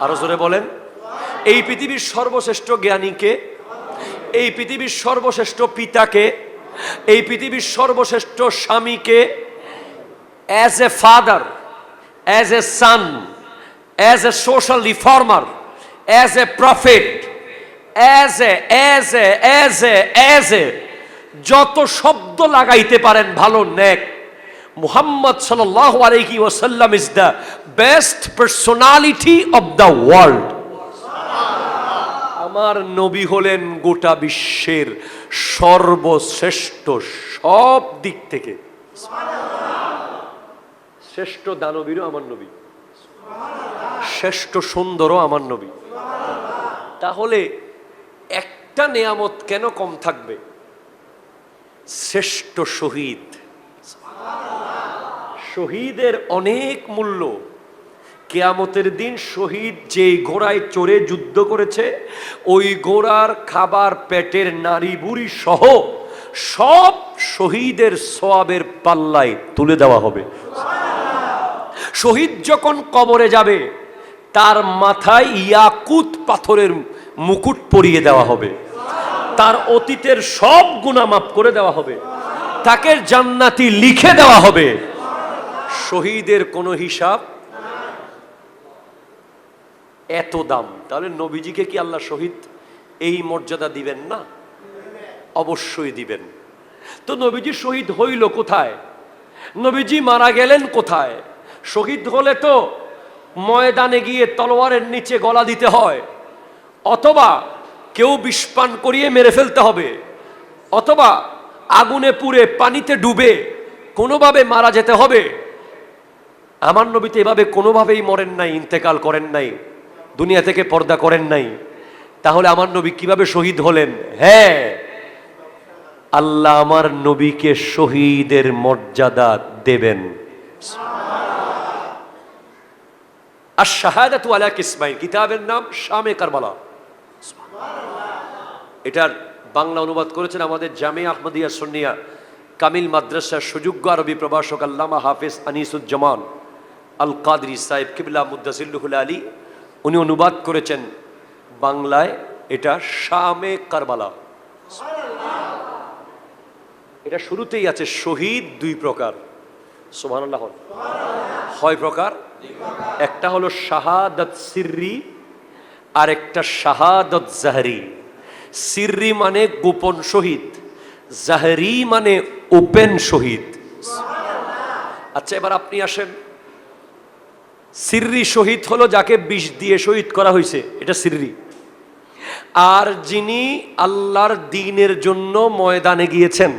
আরো জোরে বলেন। এই পৃথিবীর সর্বশ্রেষ্ঠ জ্ঞানী কে? এই পৃথিবীর সর্বশ্রেষ্ঠ পিতাকে? এই পৃথিবীর সর্বশ্রেষ্ঠ স্বামীকে? As a father, as a son, as a social reformer, as a prophet, as a যত শব্দ লাগাইতে পারেন ভালো নেক, মুহাম্মদ সাল্লাল্লাহু আলাইহি ওয়াসাল্লাম is the best personality of the world. আমার নবী হলেন গোটা বিশ্বের সর্বশ্রেষ্ঠ, সব দিক থেকে শ্রেষ্ঠ দানবীরও আমার নবী, শ্রেষ্ঠ সুন্দরও আমার নবী। তাহলে একটা নেয়ামত কেন কম থাকবে? শ্রেষ্ঠ শহীদ। শহীদের অনেক মূল্য। কিয়ামতের দিন শহীদ যেই ঘোড়ায় চড়ে যুদ্ধ করেছে ওই ঘোড়ার খাবার পেটের নারী বুড়ি সহ সব শহীদের সওয়াবের পাল্লায় তুলে দেওয়া হবে। শহীদ যখন কবরে যাবে তার মাথায় ইয়াকুত পাথরের মুকুট পরিয়ে দেওয়া হবে, তার অতীতের সব গুনাহ মাফ করে দেওয়া হবে, তাকে জান্নাতি লিখে দেওয়া হবে। শহীদের কোনো হিসাব। এত দাম, তাহলে নবীজিকে কি আল্লাহ শহীদ এই মর্যাদা দিবেন না? অবশ্যই দিবেন। তো নবীজি শহীদ হইল কোথায়? নবীজি মারা গেলেন কোথায়? শহীদ হলে তো ময়দানে গিয়ে তলোয়ারের নিচে গলা দিতে হয়, অথবা কেউ বিষ পান করিয়ে মেরে ফেলতে হবে, অথবা আগুনে পুড়ে পানিতে ডুবে কোনোভাবে মারা যেতে হবে। আমার নবী তো এভাবে কোনোভাবেই মরেন নাই, ইন্তেকাল করেন নাই, দুনিয়া থেকে পর্দা করেন নাই। তাহলে আমার নবী কিভাবে শহীদ হলেন? হ্যাঁ, আল্লাহ আমার নবীকে শহীদের মর্যাদা দেবেন। আশ-শাহাদাতু আলা কিসমাইন, কিতাবের নাম শামে কারবালা। এটার বাংলা অনুবাদ করেছেন আমাদের জামিয়া আহমদিয়া সুন্নিয়া কামিল মাদ্রাসার সুযোগ্য আরবি প্রভাষক আল্লামা হাফেজ আনিসুজ্জামান আল কাদরি সাহেব কিবলা মুদ্দাসিল্লুহুল আলী। উনি অনুবাদ করেছেন বাংলায় এটা শামে কারবালা। এটা শুরুতেই আছে শহীদ দুই প্রকার। সুবহানাল্লাহ। হয় প্রকার? একটা হলো শাহাদাত সিররি আর একটা শাহাদাত জাহরি। সিররি মানে গোপন শহীদ, জাহরি মানে ওপেন শহীদ। আচ্ছা এবার আপনি আসেন, সিররি শহীদ হলো যাকে বিষ দিয়ে শহীদ করা হয়েছে, এটা সিররি। আর যিনি আল্লাহর দ্বীনের জন্য ময়দানে গিয়েছেন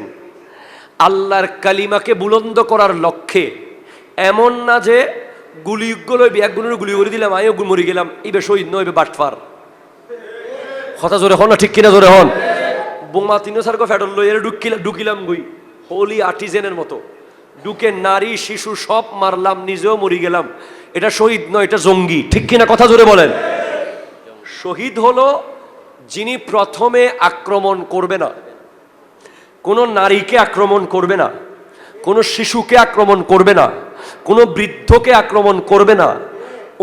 আল্লাহর কালিমাকে বুলন্দ করার লক্ষ্যে, এমন না যে গুলিগুলো একগুলোর গুলি করে দিলাম আমিও মরে গেলাম, এবার শহীদ নয়, এবার বাটফার। কথা জোরে হন না, ঠিক কিনা জোরে হন। বোমা তিনো সার্ক ফেটল লই ঢুকিলাম গুই হোলি আর্টিজেনের মতো ঢুকে নারী শিশু সব মারলাম, নিজেও মরি গেলাম, এটা শহীদ নয়, এটা জঙ্গি। ঠিক কিনা কথা জোরে বলেন। শহীদ হলো যিনি প্রথমে আক্রমণ করবে না, কোনো নারীকে আক্রমণ করবে না, কোনো শিশুকে আক্রমণ করবে না, কোনো বৃদ্ধকে আক্রমণ করবে না,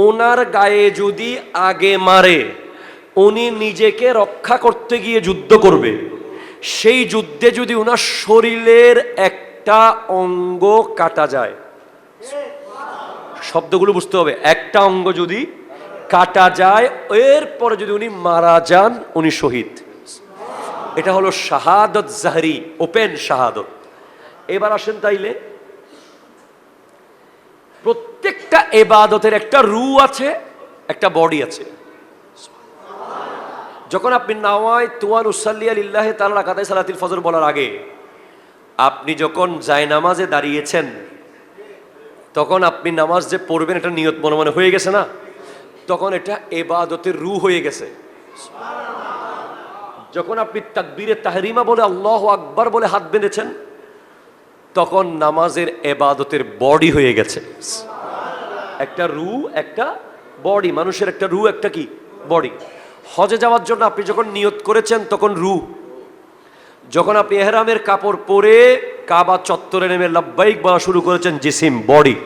ওনার গায়ে যদি আগে মারে উনি নিজেকে রক্ষা করতে গিয়ে যুদ্ধ করবে। সেই যুদ্ধে যদি ওনার শরীরের একটা অঙ্গ কাটা যায়, শব্দগুলো বুঝতে হবে, একটা অঙ্গ যদি কাটা যায় এরপরে যদি উনি মারা যান উনি শহীদ। এটা হলো শাহাদত জাহরি, ওপেন শাহাদত। এবার আসেন তাইলে, প্রত্যেকটা ইবাদতের একটা রূহ আছে, একটা বডি আছে। যখন আপনি নাওয়াইতুন উসাল্লি লিল্লাহি তাআলা রাকাতাই সালাতুল ফজর বলার আগে আপনি যখন জায়নামাজে দাঁড়িয়েছেন, তখন আপনি নামাজ যে পড়বেন এটা নিয়ত মনে মনে হয়ে গেছে না? তখন এটা ইবাদতের রূহ হয়ে গেছে। যখন আপনি তাকবীরে তাহরিমা বলে আল্লাহু আকবার বলে হাত বেঁধেছেন, তখন নামাজের ইবাদতের বডি হয়ে গেছে। একটা রূহ, একটা বডি, মানুষের একটা রূহ, একটা কি বডি। হজে যাওয়ার জন্য আপনি যখন নিয়ত করেছেন তখন রূহ, যখন আপনি ইহরামের কাপড় পরে কাবা চত্বরে নেমে লাব্বাইক বলা শুরু করেছেন, জিসিম, বডি।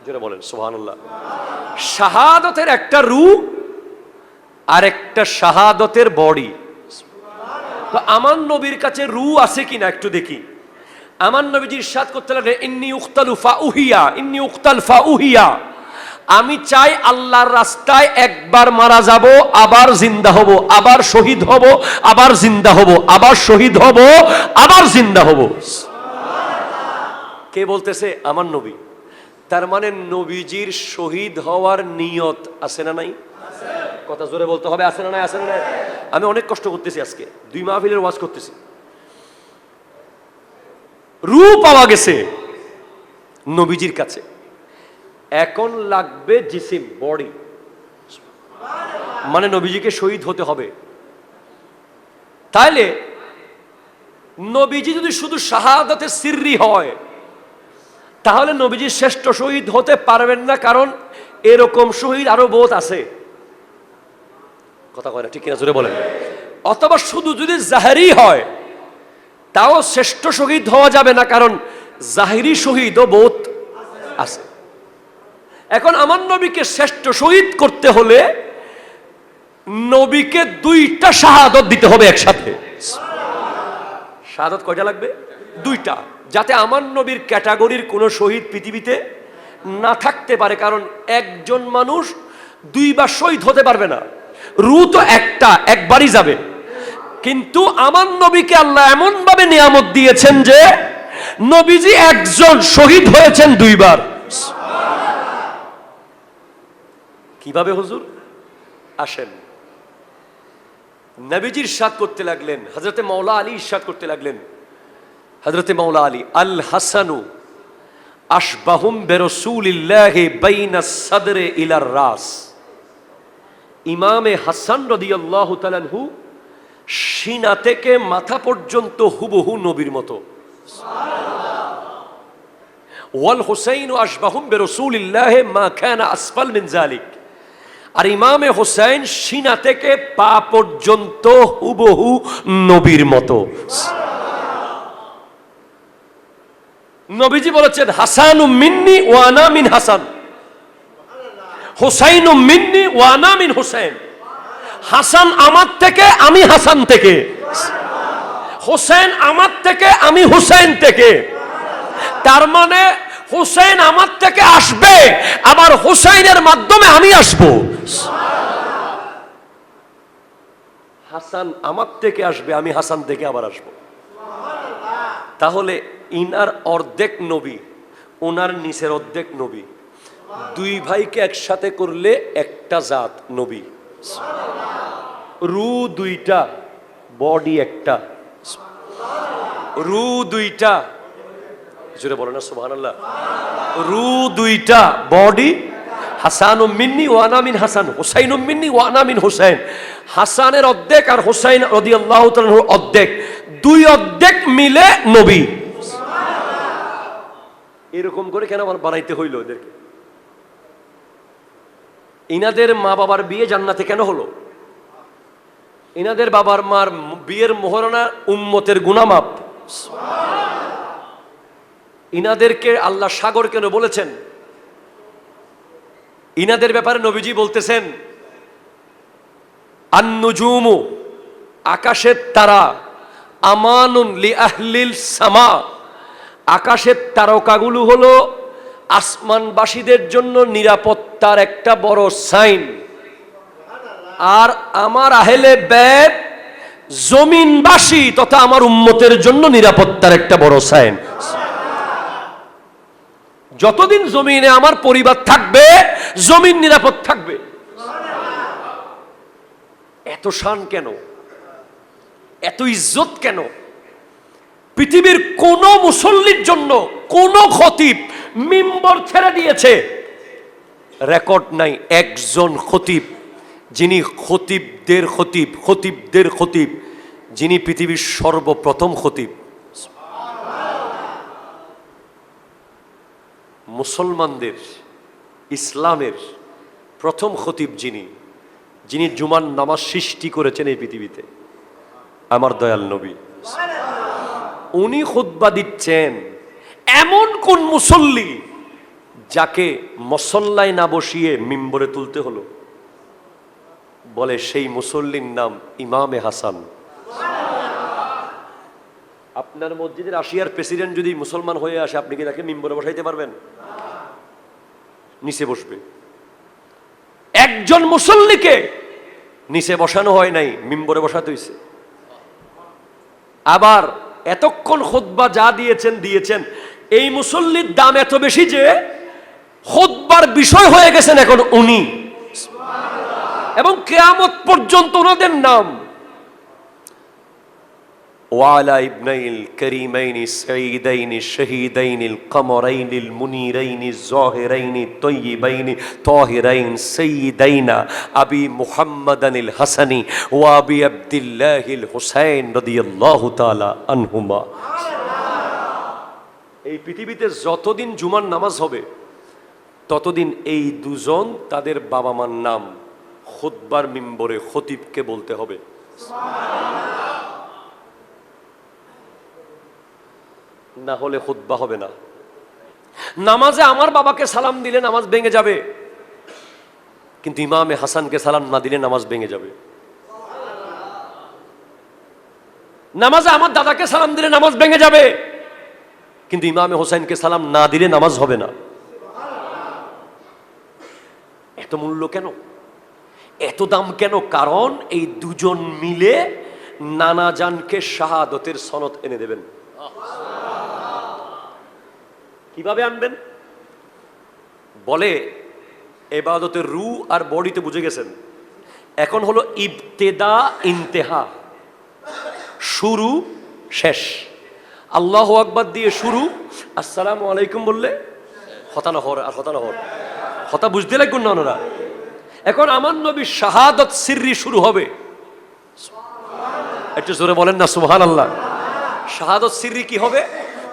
যেটা বলেন সুবহানাল্লাহ। শাহাদতের একটা রূহ আর একটা শাহাদতের বডি। তো আমার নবীর কাছে রূহ আছে কিনা একটু দেখি। আমার নবীজি ইরশাদ করতে লাগলেন, ইন্নী উক্তালু ফাউহিয়া, ইন্নী উক্তাল ফাউহিয়া, আমি চাই আল্লাহর রাস্তায় একবার মারা যাব, আবার জিন্দা হব, আবার শহীদ হব, আবার জিন্দা হব, আবার শহীদ হব, আবার জিন্দা হব। কে বলতেছে? আমার নবী। তার মানে নবীজির শহীদ হওয়ার নিয়ত আছে না নাই? কথা জোরে বলতে হবে, আছে না নাই? আছে না নাই? আমি অনেক কষ্ট করতেছি, আজকে 2 মাহফিলের ওয়াজ করতেছি। রূহ পাওয়া গেছে নবীজির কাছে, এখন লাগবে জিসিম, বডি। মানে নবীজিকে শহীদ হতে হবে। তাইলে নবীজি যদি শুধু শাহাদাতে সিররি হয়, তাহলে নবীজি শ্রেষ্ঠ শহীদ হতে পারবেন না, কারণ এরকম শহীদ আরো বহুত আছে। কথা কয় না, ঠিক কিনা? জোরে বলেন। অথবা শুধু যদি জাহেরি হয়, তাও শ্রেষ্ঠ শহীদ হওয়া যাবে না, কারণ জাহিরি শহীদও বহুত আছে। এখন আমার নবীকে শ্রেষ্ঠ শহীদ করতে হলে নবীকে 2টা শাহাদত দিতে হবে একসাথে। শাহাদত কয়টা লাগবে? 2টা, যাতে আমার নবীর ক্যাটাগরির কোনো শহীদ পৃথিবীতে না থাকতে পারে। কারণ একজন মানুষ 2 বার শহীদ হতে পারবে না। রূহ তো একটা, একবারই যাবে। কিন্তু আমার নবীকে আল্লাহ এমন ভাবে নিয়ামত দিয়েছেন যে নবীজি একজন শহীদ হয়েছেন 2 বার। কিভাবে হুজুর? আসেন, নবীজি ইরশাদ করতে লাগলেন, হযরতে মাওলা আলী ইরশাদ করতে লাগলেন, হযরতে মাওলা আলী, আল হাসানু আশবাহুম বিরাসূলিল্লাহি বাইনাস সাদরে ইলার রাস। ইমামে হাসান রাদিয়াল্লাহু তাআলা আনহু সিনা থেকে মাথা পর্যন্ত হুবহু নবীর মতো। ওয়াল হুসাইন আশবাহুম বিরাসূলিল্লাহি মা কানা আসফাল মিন যালিক। আর ইমামে হুসাইন সিনা থেকে পা পর্যন্ত হুবহু নবীর মতো। নবীজি বলেছেন, হাসানু মিন্নি ওয়া আনা মিন হাসান, হুসাইনু মিন্নি ওয়া আনা মিন হুসাইন। হাসান আমার থেকে, আমি হাসান থেকে। হুসাইন আমার থেকে, আমি হুসাইন থেকে। তার মানে হুসাইন আমার থেকে আসবে, আবার হুসাইনের মাধ্যমে আমি আসব। হাসান আমার থেকে আসবে, আমি হাসান থেকে আবার আসব। তাহলে ইনার অর্ধেক নবী, ওনার নিচের অর্ধেক নবী, 2 ভাইকে একসাথে করলে একটা জাত নবী। রূহ 2টা, বডি একটা। রূহ 2টা, জোরে বলো না সুবহানাল্লাহ। রূহ 2টা, বডি। হাসানুম মিন্নি ওয়া আনা মিন হাসান, হুসাইনুম মিন্নি ওয়া আনা মিন হুসাইন। হাসানের অর্ধেক আর হুসাইন রাদিয়াল্লাহু তাআলার অর্ধেক, 2 অর্ধেক মিলে নবী। এরকম করে কেন আমার বানাইতে হইল এদেরকে? ইনাদের মা বাবার বিয়ে জান্নাতে কেন হলো? ইনাদের বাবার মার বিয়ের মোহরানা উম্মতের গুনামাপ। ইনাদেরকে আল্লাহ সাগর কেন বলেছেন? ইনাদের ব্যাপারে নবীজি বলতেছেন, আন-নুজুমু, আকাশের তারা, আমানুন লি আহলিল সামা, আকাশের তারকাগুলো হলো আসমানবাসীদের জন্য নিরাপত্তার একটা বড় সাইন। আর আমার আহলে বাইত জমিনবাসী তথা আমার উম্মতের জন্য নিরাপত্তার একটা বড় সাইন। যতদিন জমিনে আমার পরিবার থাকবে, জমিন নিরাপদ থাকবে। এত শান কেন? এত ইজ্জত কেন? পৃথিবীর কোন মুসল্লির জন্য কোন খতিব মিম্বর ছেড়ে দিয়েছে রেকর্ড নাই। একজন খতিব, যিনি খতিবদের খতিব, যিনি পৃথিবীর সর্বপ্রথম খতিব, মুসলমানদের ইসলামের প্রথম খতিব, যিনি জুমার নামাজ সৃষ্টি করেছেন এই পৃথিবীতে, আমার দয়াল নবী, উনি খুতবা দিচ্ছেন। এমন কোন মুসল্লি যাকে মসল্লায় না বসিয়ে মিম্বরে তুলতে হলো? বলে সেই মুসল্লির নাম ইমামে হাসান। আপনার মসজিদের রাশিয়ার প্রেসিডেন্ট যদি মুসলমান হয়ে আসে, আপনি কি তাকে মিম্বরে বসাইতে পারবেন? নিচে বসবে। একজন মুসল্লিকে নিচে বসানো হয় নাই, মিম্বরে বসাতে হয়েছে। আবার এতক্ষণ খুতবা যা দিয়েছেন, এই মুসল্লির দাম এত বেশি যে খুতবার বিষয় হয়ে গেছেন এখন উনি, এবং কিয়ামত পর্যন্ত ওনাদের নাম ওয়ালা ইবনাইল করিমাইনি সাইয়িদাইনি শহীদাইনিল কমরাইনিল মুনিরাইনি যাহিরাইনি তাইয়িবাইনি তাহিরাইন সাইয়িদাইনা আবি মুহাম্মাদানিল হাসানি ওয়া আবি আব্দুল্লাহিল হুসাইন রাদিয়াল্লাহু তাআলা আনহুমা। এই পৃথিবীতে যতদিন জুমার নামাজ হবে ততদিন এই দুজন তাদের বাবা মার নাম খুতবার মিম্বরে খতিবকে বলতে হবে। না হলে খুতবা হবে না। নামাজে আমার বাবাকে সালাম দিলে নামাজ ভেঙে যাবে, কিন্তু ইমামে হাসানকে সালাম না দিলে নামাজ ভেঙে যাবে। নামাজে আমার দাদাকে সালাম দিলে নামাজ ভেঙে যাবে, কিন্তু ইমামে হোসেনকে সালাম না দিলে নামাজ হবে না। এত মূল্য কেন? এত দাম কেন? কারণ এই দুজন মিলে নানা জানকে শাহাদতের সনদ এনে দেবেন। কিভাবে আনবেন? বলে ইবাদতের রু আর বডিতে বুঝে গেছেন। এখন হলো ইবতেদা ইন্তেহা, শুরু শেষ। আল্লাহু আকবার দিয়ে শুরু, আসসালামু আলাইকুম বললে হতানহর আর হতানহর, হতা বুঝতে লাগবেন না ওনারা। এখন আমার নবীর শাহাদত সিররি শুরু হবে। একটু জোরে বলেন না সুবহানাল্লাহ। শাহাদত সিররি কি হবে?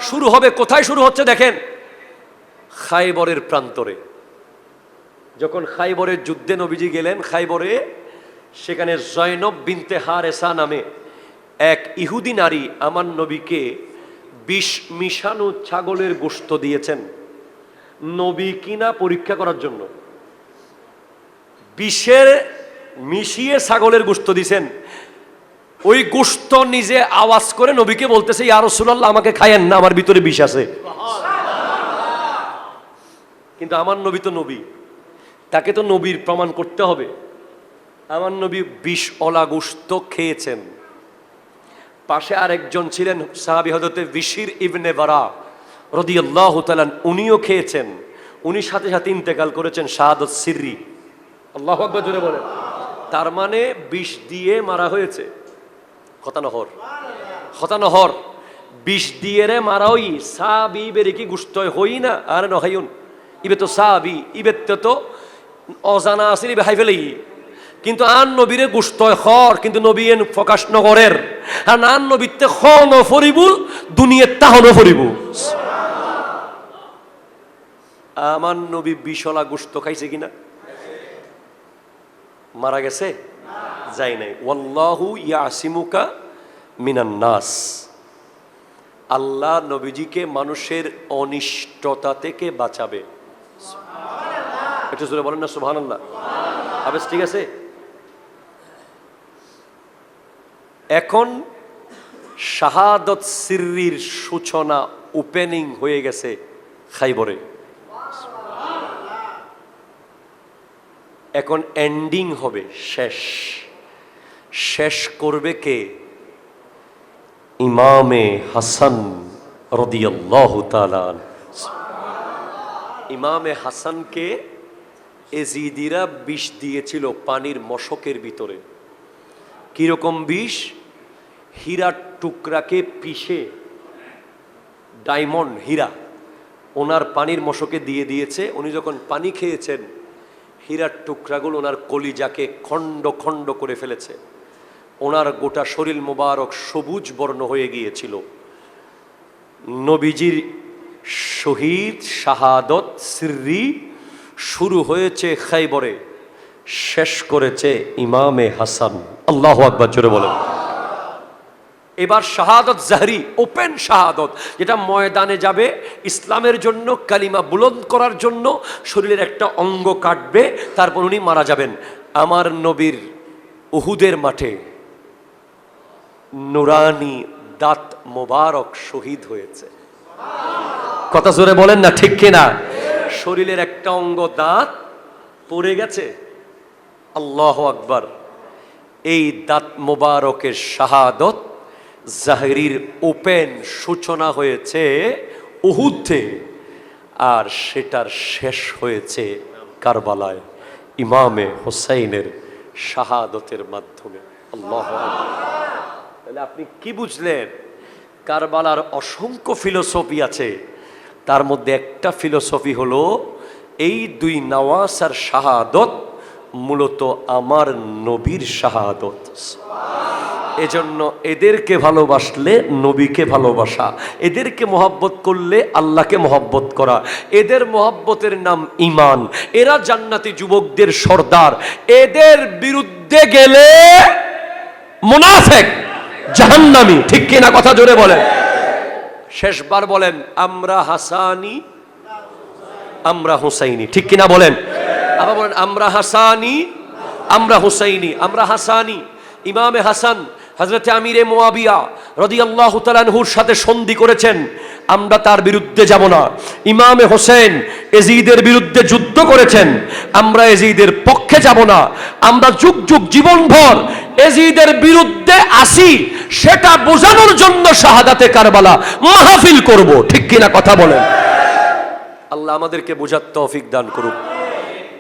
শুরু হবে। কোথায় শুরু হচ্ছে দেখেন? খায়বরের প্রান্তরে। যখন খায়বরের যুদ্ধে নবীজি গেলেন খায়বরে, সেখানে জয়নব বিনতে হারেসা নামে এক ইহুদি নারী আমার নবীকে বিষ মিশানো ছাগলের গোশত দিয়েছেন নবী কিনা পরীক্ষা করার জন্য। বিষের মিশিয়ে ছাগলের গোশত দিয়েছেন। ওই গোশত নিজে আওয়াজ করে নবীকে বলতেছে, ইয়া রাসূলুল্লাহ আমাকে খায়েন না, আমার ভিতরে বিষ আছে। কিন্তু আমার নবী তো নবী, তাকে তো নবীর প্রমাণ করতে হবে। আমার নবী বিষওয়ালা গোশত খেয়েছেন। পাশে আরেকজন ছিলেন সাহাবী হযরতে বিশির ইবনে বারা রাদিয়াল্লাহু তাআলা, উনিও খেয়েছেন। উনি সাথে সাথে ইন্তেকাল করেছেন শাহাদাত সিররি। আল্লাহু আকবার জোরে বলেন। তার মানে বিষ দিয়ে মারা হয়েছে। হতানহর, হতানহর বিষ দিয়ে রে মারা হই। সাহাবী বেরে কি গোশত হই না? আর নহাইউন ইবে তো সাহাবী, ইবে তো অজানা আছে, ইবে হাই ফেলেই। কিন্তু আন নবীরে গোশত খর, কিন্তু নবী এন প্রকাশ নগরের। আর আন নবীতে খন ফরিবুল দুনিয়ার তাহন ফরিবু। আমার নবী বিষলা গোশত খাইছে কিনা? মারা গেছে? যায় নাই। ওয়াল্লাহু ইয়াসিমুকা মিনান নাস, আল্লাহ নবীজিকে মানুষের অনিষ্টতা থেকে বাঁচাবে। একটু জোরে বলেন না সুবহানাল্লাহ। আবেশ ঠিক আছে। এখন শাহাদত সিররির সূচনা ওপেনিং হয়ে গেছে খাইবরে। এখন এন্ডিং হবে, শেষ করবে কে? ইমামে হাসান রাদিয়াল্লাহু তাআলা। ইমামে হাসানকে এজিদিরা বিষ দিয়েছিল পানির মশকের ভিতরে। কিরকম বিষ? হীরার টুকরাকে পিষে, ডায়মন্ড হীরা ওনার পানির মশকে দিয়ে দিয়েছে। উনি যখন পানি খেয়েছেন, হীরার টুকরাগুলো ওনার কলিজাকে খণ্ড খণ্ড করে ফেলেছে। ওনার গোটা শরীর মোবারক সবুজ বর্ণ হয়ে গিয়েছিল। নবীজির শহীদ শাহাদত সিররি শুরু হয়েছে খাইবরে, শেষ করেছে ইমামে হাসান। আল্লাহু আকবার, জোরে বলেন। এবার শাহাদত জাহরি, ওপেন শাহাদত, যেটা ময়দানে যাবে ইসলামের জন্য, কালিমা বুলন্দ করার জন্য, শরীরের একটা অঙ্গ কাটবে, তারপর উনি মারা যাবেন। আমার নবীর উহুদের মাঠে নুরানি দাঁত মোবারক শহীদ হয়েছে। কথা জোরে বলেন না, ঠিক কিনা? শরীরের একটা অঙ্গ দাঁত পড়ে গেছে। আল্লাহু আকবার। এই দাঁত মোবারকের শাহাদত জাহরির ওপেন সূচনা হয়েছে উহুদে, আর সেটার শেষ হয়েছে কারবালায় ইমামে হুসাইনের শাহাদতের মাধ্যমে। আল্লাহু আকবার। তাহলে আপনি কি বুঝলেন? কারবালার অসংখ্য ফিলোসফি আছে, তার মধ্যে একটা ফিলোসফি হলো এই দুই নওয়াসার শাহাদত মূলত আমার নবীর শাহাদত। এজন্য এদেরকে ভালোবাসলে নবীকে ভালোবাসা, এদেরকে মহব্বত করলে আল্লাহকে মহব্বত করা, এদের মহব্বতের নাম ঈমান। এরা জান্নাতি যুবকদের সর্দার। এদের বিরুদ্ধে গেলে মুনাফিক, জাহান্নামী। ঠিক কিনা? কথা জোরে বলেন। শেষবার বলেন, আমরা হাসানি, আমরা হুসাইনি। ঠিক কিনা বলেন? আবার বলেন, আমরা হাসানি, আমরা হুসাইনি। আমরা হাসানি, ইমামে হাসান হযরত আমিরে মুয়াবিয়া রাদিয়াল্লাহু তাআলা আনহুর সাথে সন্ধি করেছেন, আমরা তার বিরুদ্ধে যাব না। ইমামে হোসেন এজিদের বিরুদ্ধে যুদ্ধ করেছেন, আমরা এজিদের পক্ষে যাব না। আমরা যুগ যুগ জীবনভর এজিদের বিরুদ্ধে আসি, সেটা বোঝানোর জন্য শাহাদাতে কারবালা মাহফিল করব। ঠিক কিনা? কথা বলেন। আল্লাহ আমাদেরকে বোঝার তৌফিক দান করুক।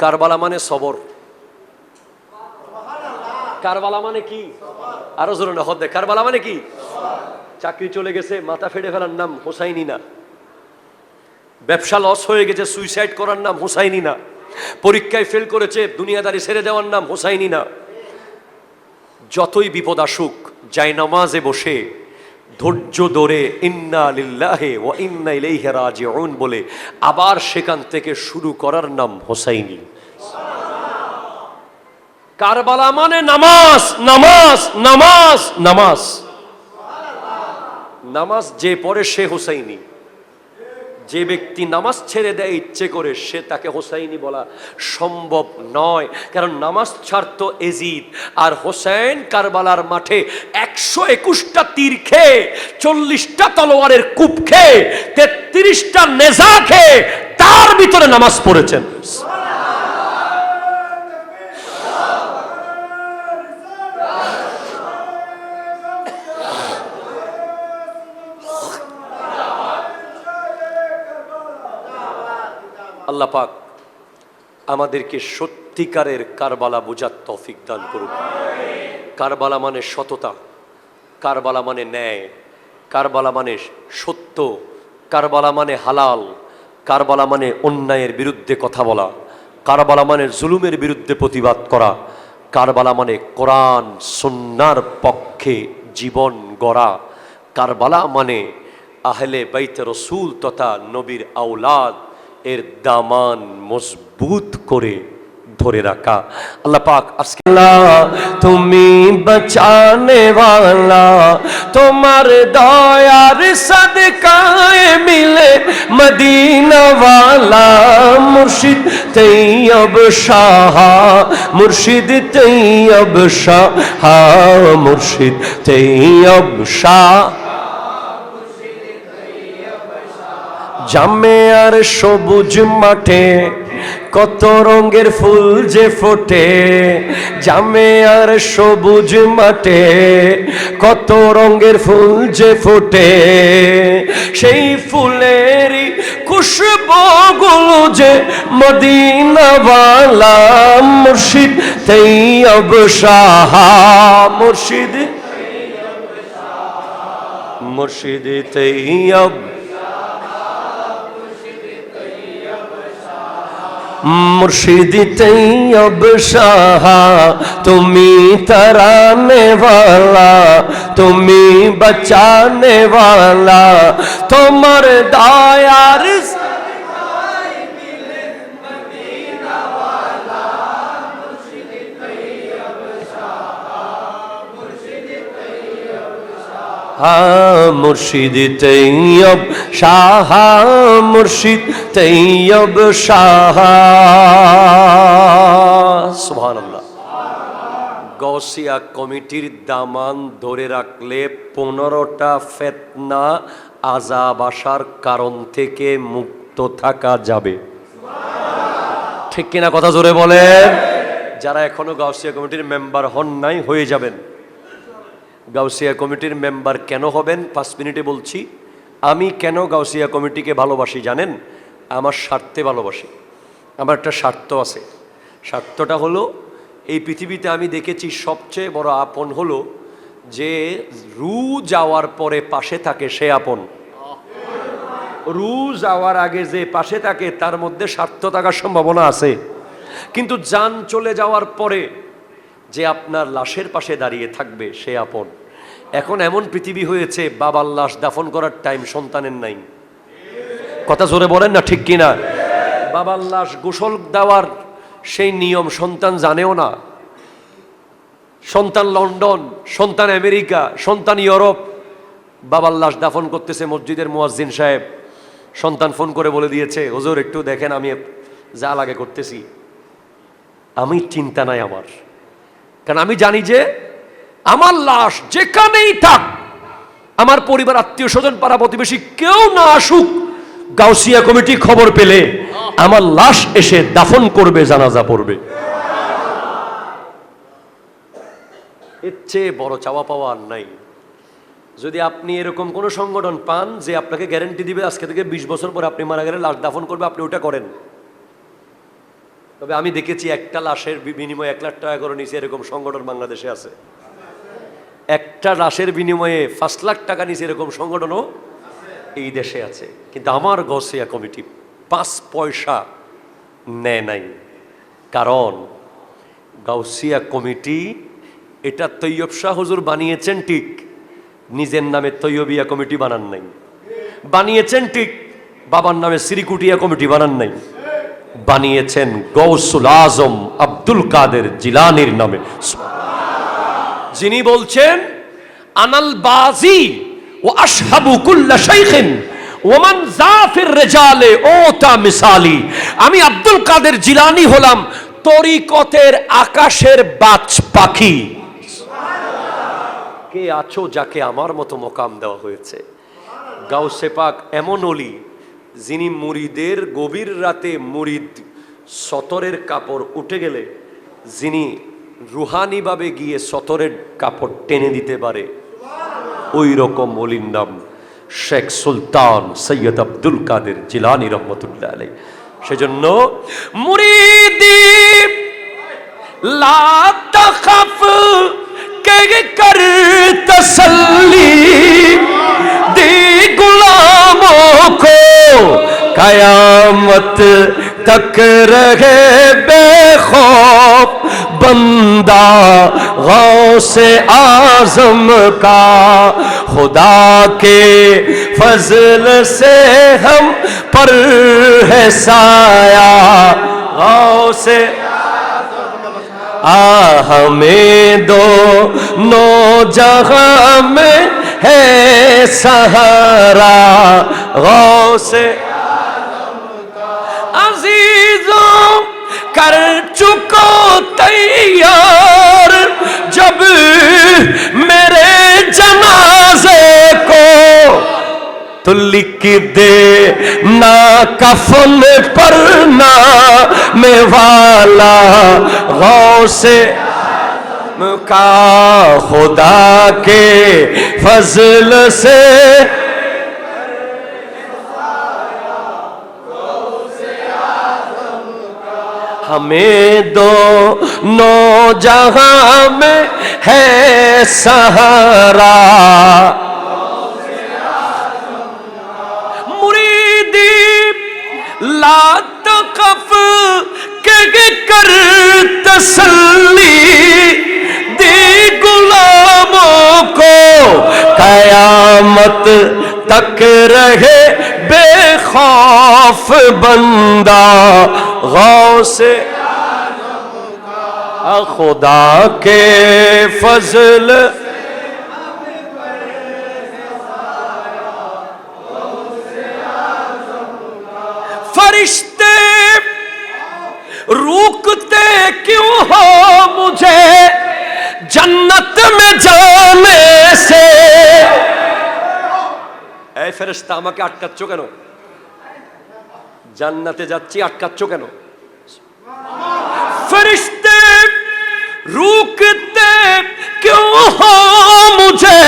কারবালা মানে সবর। কারবালা মানে কি? আরো জোরে না হদে। কারবালা মানে কি? চাকরি চলে গেছে, মাথা ফেটে ফেলার নাম হুসাইনি না। ব্যবসা লস হয়ে গেছে, সুইসাইড করার নাম হুসাইনি না। পরীক্ষায় ফেল করেছে, দুনিয়াদারি ছেড়ে দেওয়ার নাম হুসাইনি না। যতই বিপদ আসুক, জায়নামাজে বসে ধৈর্য ধরে ইন্না লিল্লাহি ওয়া ইন্না ইলাইহি রাজিউন বলে আবার সেখান থেকে শুরু করার নাম হুসাইনি। কারবালা মানে নামাজ, নামাজ, নামাজ, নামাজ। নামাজ যে পড়ে সে হুসাইনি। যে ব্যক্তি নামাজ ছেড়ে দেয় ইচ্ছে করে, সে তাকে হুসাইনি বলা সম্ভব নয়। কারণ নামাজ ছাড়তো এজিদ, আর হোসেন কারবালার মাঠে 121টা তীর খেয়ে, 40টা তলোয়ারের কূপ খেয়ে, 33টা নেজা খেয়ে তার ভিতরে নামাজ পড়েছেন। আল্লাহ পাক আমাদেরকে সত্যিকারের কারবালা বোঝার তৌফিক দান করুন। কারবালা মানে সততা, কারবালা মানে ন্যায়, কারবালা মানে সত্য, কারবালা মানে হালাল, কারবালা মানে অন্যায়ের বিরুদ্ধে কথা বলা, কারবালা মানে জুলুমের বিরুদ্ধে প্রতিবাদ করা, কারবালা মানে কোরআন সুন্নাহর পক্ষে জীবন গড়া, কারবালা মানে আহলে বাইত রসুল তথা নবীর আওলাদ এর দামান মজবুত করে ধরে রাখা। আল্লাহ পাক আজকে তুমি বাঁচানে ওয়ালা, তোমার দয়ার সদকায়ে মিলে মদিনা ওয়ালা। মুর্শিদ তৈয়ব শাহ, মুর্শিদ তৈয়ব শাহ, মুর্শিদ তৈয়ব শাহ। জামে আর সবুজ মাঠে কত রঙের ফুল যে ফোটে, জামে আর সবুজ মাঠে কত রঙের ফুল যে ফোটে। সেই ফুলেরই খুশবুগুলো যে মদিনাওয়ালা। মুর্শিদ তৈয়ব শাহ, মুর্শিদ মুর্শিদ তৈয়ব, মুর্শিদ তৈয়ব শাহ, তুমি তরানে ওয়ালা, তুমি বাঁচানে ওয়ালা। তোমার দয়ার মুর্শিদ তৈয়ব শাহ, মুর্শিদ তৈয়ব শাহ। সুবহানাল্লাহ। গাউসিয়া কমিটির দামান ধরে রাখলে 15টা ফিতনা আযাব আসার কারণ থেকে মুক্ত থাকা যাবে। ঠিক কিনা কথা জোরে বলেন। যারা এখনো গাউসিয়া কমিটির মেম্বার হন নাই, হয়ে যাবেন। গাউসিয়া কমিটির মেম্বার কেন হবেন 5 মিনিটে বলছি। আমি কেন গাউসিয়া কমিটিকে ভালোবাসি জানেন? আমার স্বার্থে ভালোবাসি। আমার একটা স্বার্থ আছে। স্বার্থটা হলো, এই পৃথিবীতে আমি দেখেছি সবচেয়ে বড় আপন হলো যে রু যাওয়ার পরে পাশে থাকে সে আপন। রু যাওয়ার আগে যে পাশে থাকে তার মধ্যে স্বার্থ থাকার সম্ভাবনা আছে, কিন্তু জান চলে যাওয়ার পরে যে আপনার লাশের পাশে দাঁড়িয়ে থাকবে সে আপন। এখন এমন পৃথিবী হয়েছে, বাবার লাশ দাফন করার টাইম সন্তানের নাই। কথা জোরে বলেন না ঠিক কিনা? বাবার লাশ গোসল দেওয়ার সেই নিয়ম সন্তান জানেও না। সন্তান লন্ডন, সন্তান আমেরিকা, সন্তান ইউরোপ, বাবার লাশ দাফন করতেছে মসজিদের মুয়াজ্জিন সাহেব। সন্তান ফোন করে বলে দিয়েছে, হুজুর একটু দেখেন, আমি যা লাগে করতেছি। আমি চিন্তা নাই আমার, কারণ আমি জানি যে আমার লাশ যেখানেই থাক, আমার পরিবার, আত্মীয় স্বজন, পাড়া প্রতিবেশী কেউ না আসুক, গাউসিয়া কমিটি খবর পেলে আমার লাশ এসে দাফন করবে, জানাজা পড়বে। এর চেয়ে বড় চাওয়া পাওয়া আর নাই। যদি আপনি এরকম কোন সংগঠন পান যে আপনাকে গ্যারান্টি দিবে আজকে থেকে 20 বছর পর আপনি মারা গেলে লাশ দাফন করবে, আপনি ওটা করেন। তবে আমি দেখেছি একটা লাশের বিনিময়ে 1 লাখ টাকা করে নিচে এরকম সংগঠন বাংলাদেশে আছে। একটা লাশের বিনিময়ে 5 লাখ টাকা নিচে এরকম সংগঠনও এই দেশে আছে। কিন্তু আমার গাউসিয়া কমিটি 5 পয়সা নেয় নাই। কারণ গাউসিয়া কমিটি এটা তৈয়ব শাহ হুজুর বানিয়েছেন ঠিক, নিজের নামে তৈয়বিয়া কমিটি বানান নাই। বানিয়েছেন ঠিক, বাবার নামে শ্রীকুটিয়া কমিটি বানান নাই। বানিয়েছেন গৌসুল আজম আব্দুল কাদের জিলানির নামে, যিনি বলছেন আনাল বাজি ও আশহাবু কুল্লা শাইখিন ওমান জাফির রিজালে ওতা মিসালি। আমি আব্দুল কাদের জিলানি হলাম তরিকতের আকাশের বাজ পাখি। কে আছো যাকে আমার মতো মোকাম দেওয়া হয়েছে? গাউসে পাক এমন ওলি যিনি মুরিদের গভীর রাতে মুরিদ সতরের কাপড় উঠে গেলে যিনি রুহানিভাবে গিয়ে সতরের কাপড় টেনে দিতে পারে, ওই রকম ওলির নাম শেখ সুলতান সৈয়দ আব্দুল কাদের জিলানী রহমতুল্লাহ আলাইহি। সেজন্য মুরিদি লা তাখাফ কে কর তসল্লি দে গুলামোं को कयामत तक रहे बेखौफ बंदा गौसे आजम का। खुदा के फजल से हम पर है साया गौसे हमें दोनों जहां में है सहारा गौसे अजीजों कर चुको तैयार जब मेरे जनाजे को तो लिख दे ना कफन पर ना में वाला गौसे का खुदा के फजल से हमें दोनों जहां में है सहारा ला तकफ के कर तसल्ली दे गुलामों को कयामत तक रहे बेखौफ बंदा गौसे खुदा के फजल फरिश्ते रुकते क्यों हो मुझे जन्नत में जाने से ऐ फरिश्ता আমাকে আটকাচ্ছ কেন জান্নাতে যাচ্ছি আটকাচ্ছ কেন फरिश्ते रुकते क्यों हो मुझे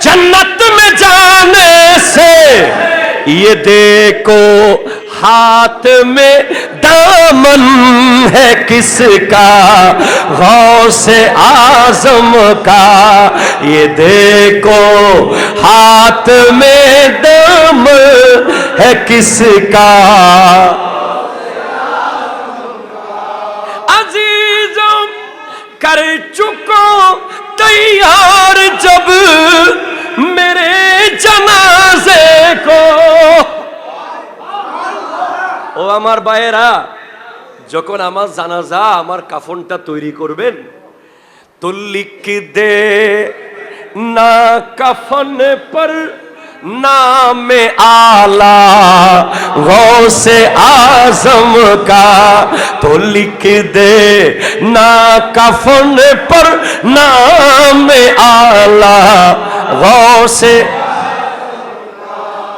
जन्नत में जाने से ये देखो हाथ में दामन है किसका गौसे आजम का ये देखो हाथ में दामन है किसका अजीजों कर चुको तैयार जब मेरे जनाजे को ও আমার ভাইয়েরা যখন আমার জানাজা আমার কাফনটা তৈরি করবেন তো লিখ দে না কাফন पर नाम आला गौसे आजम का तो लिख दे ना कफन पर नाम आला गौसे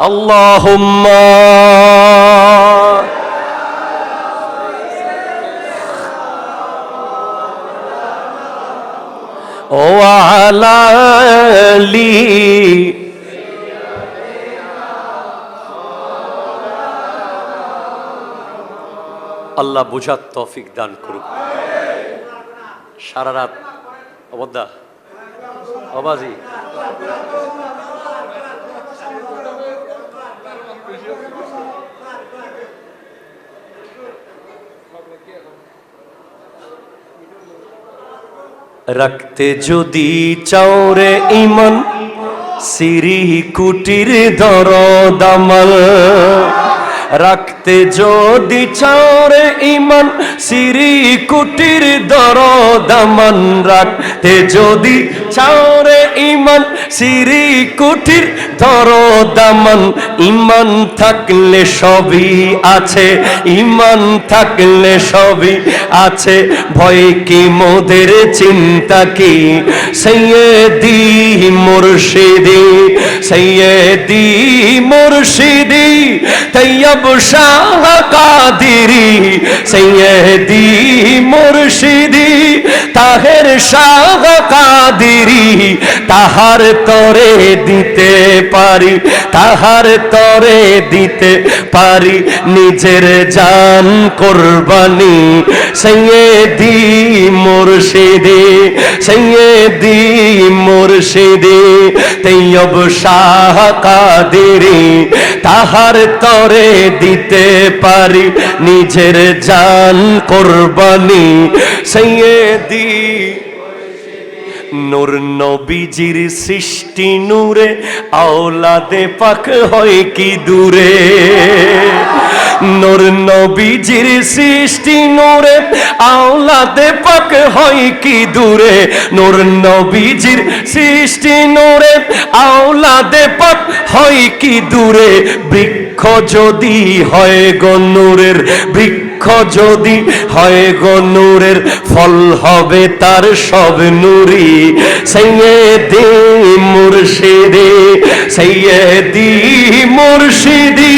अल्लाहुम्मा ओ अला ली আল্লাহ বুঝার তৌফিক দান করুক সারা রাত অবদা অবাজি রাখতে যদি চাওরে ইমান সিরি কুটির দরদামাল রাখতে যদি চাওরে ইমান সিরি কুটির দরদামান রাখতে যদি চাওরে ইমান সিরি কুটির দরদামান ইমান থাকলে সবই আছে ইমান থাকলে সবই আছে ভয় কি মোদের চিন্তা কি সৈয়দি মুর্শিদি সৈয়দি মুর্শিদি তৈয়ব শাহ কাদিরি সৈয়দি মুর্শিদি তাহের শাহ কাদিরি তাহার তরে দিতে পারি তাহার তরে দিতে পারি নিজের জান কুরবানি সৈয়দি মুর্শিদি সৈয়দি মুর্শিদি তৈয়ব শাহ কাদিরি তাহার তরে দিতে পারি নিজের জান কুরবানি সৈয়দি নূর নবীজির সৃষ্টি নূরে, আওলাদে পাক হয় কি দূরে। নূর নবীজির সৃষ্টি নূরে, আওলাদে পাক হয় কি দূরে। নূর নবীজির সৃষ্টি নূরে, আওলাদে পাক হয় কি দূরে। বৃক্ষ যদি হয় গো নূরের, বৃক্ষ যদি হয় গো নূরের, ফল হবে তার সব নূরি। সৈয়দি মুর্শিদি, সৈয়দি মুর্শিদি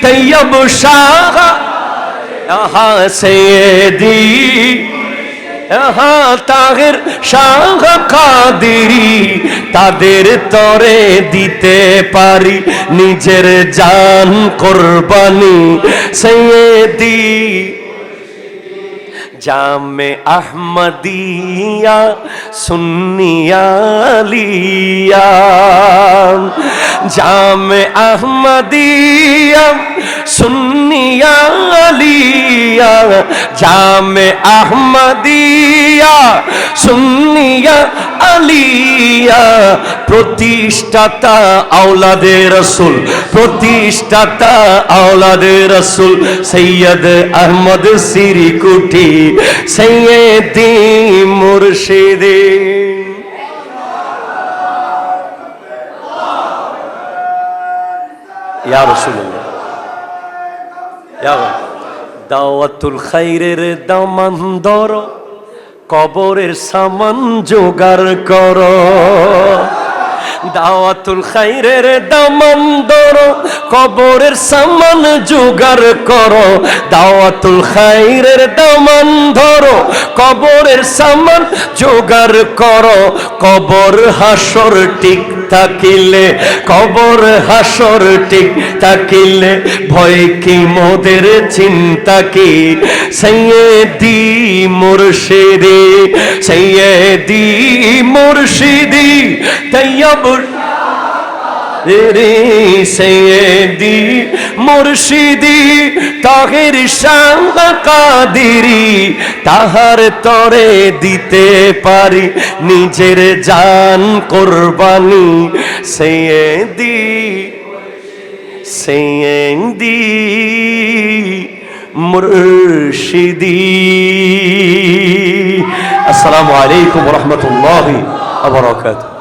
তৈয়ব শাহ, আহা সৈয়দি তাহের শাহ কাদেরী, তাদের তরে দিতে পারি নিজের জান কোরবানি। সৈয়দি জামে আহমদিয়া সুন্নিয়ালিয়া, জামে আহমদিয়া সুন্নিয়ালিয়া, জামে আহমদিয়া সুন্নিয়া আলিয়া। প্রতিষ্ঠাতা আওলাদে রসুল, প্রতিষ্ঠাতা আওলাদে রসুল সৈয়দ আহমদ সিরিকুটি, সৈয়দি মুর্শিদি। ইয়া রাসূলুল্লাহ, ইয়া দাওয়াতুল খাইরের দামান ধরো, কবরের সামান জোগাড় করো। দাওয়াতুল খাইরের দামান ধরো, কবরের সামান জোগাড় করো। দাওয়াতুল খাইরের দামান ধরো, কবরের সামান জোগাড় করো। কবর হাসর ঠিক থাকিলে, কবর হাসর ঠিক থাকিলে, ভয় কি মোদের চিন্তা কি। সৈয়দি মুর্শিদি, সৈয়দি মুর্শিদি তৈয়ব রে, সৈয়দি মুর্শিদি তাহের শাহ কাদেরী, তাহার তরে দিতে পারি নিজের জান কোরবানি। সৈয়দি সৈয়দি মুর্শিদি। আসসালামু আলাইকুম ওয়া রাহমাতুল্লাহি ওয়া বারাকাতুহু।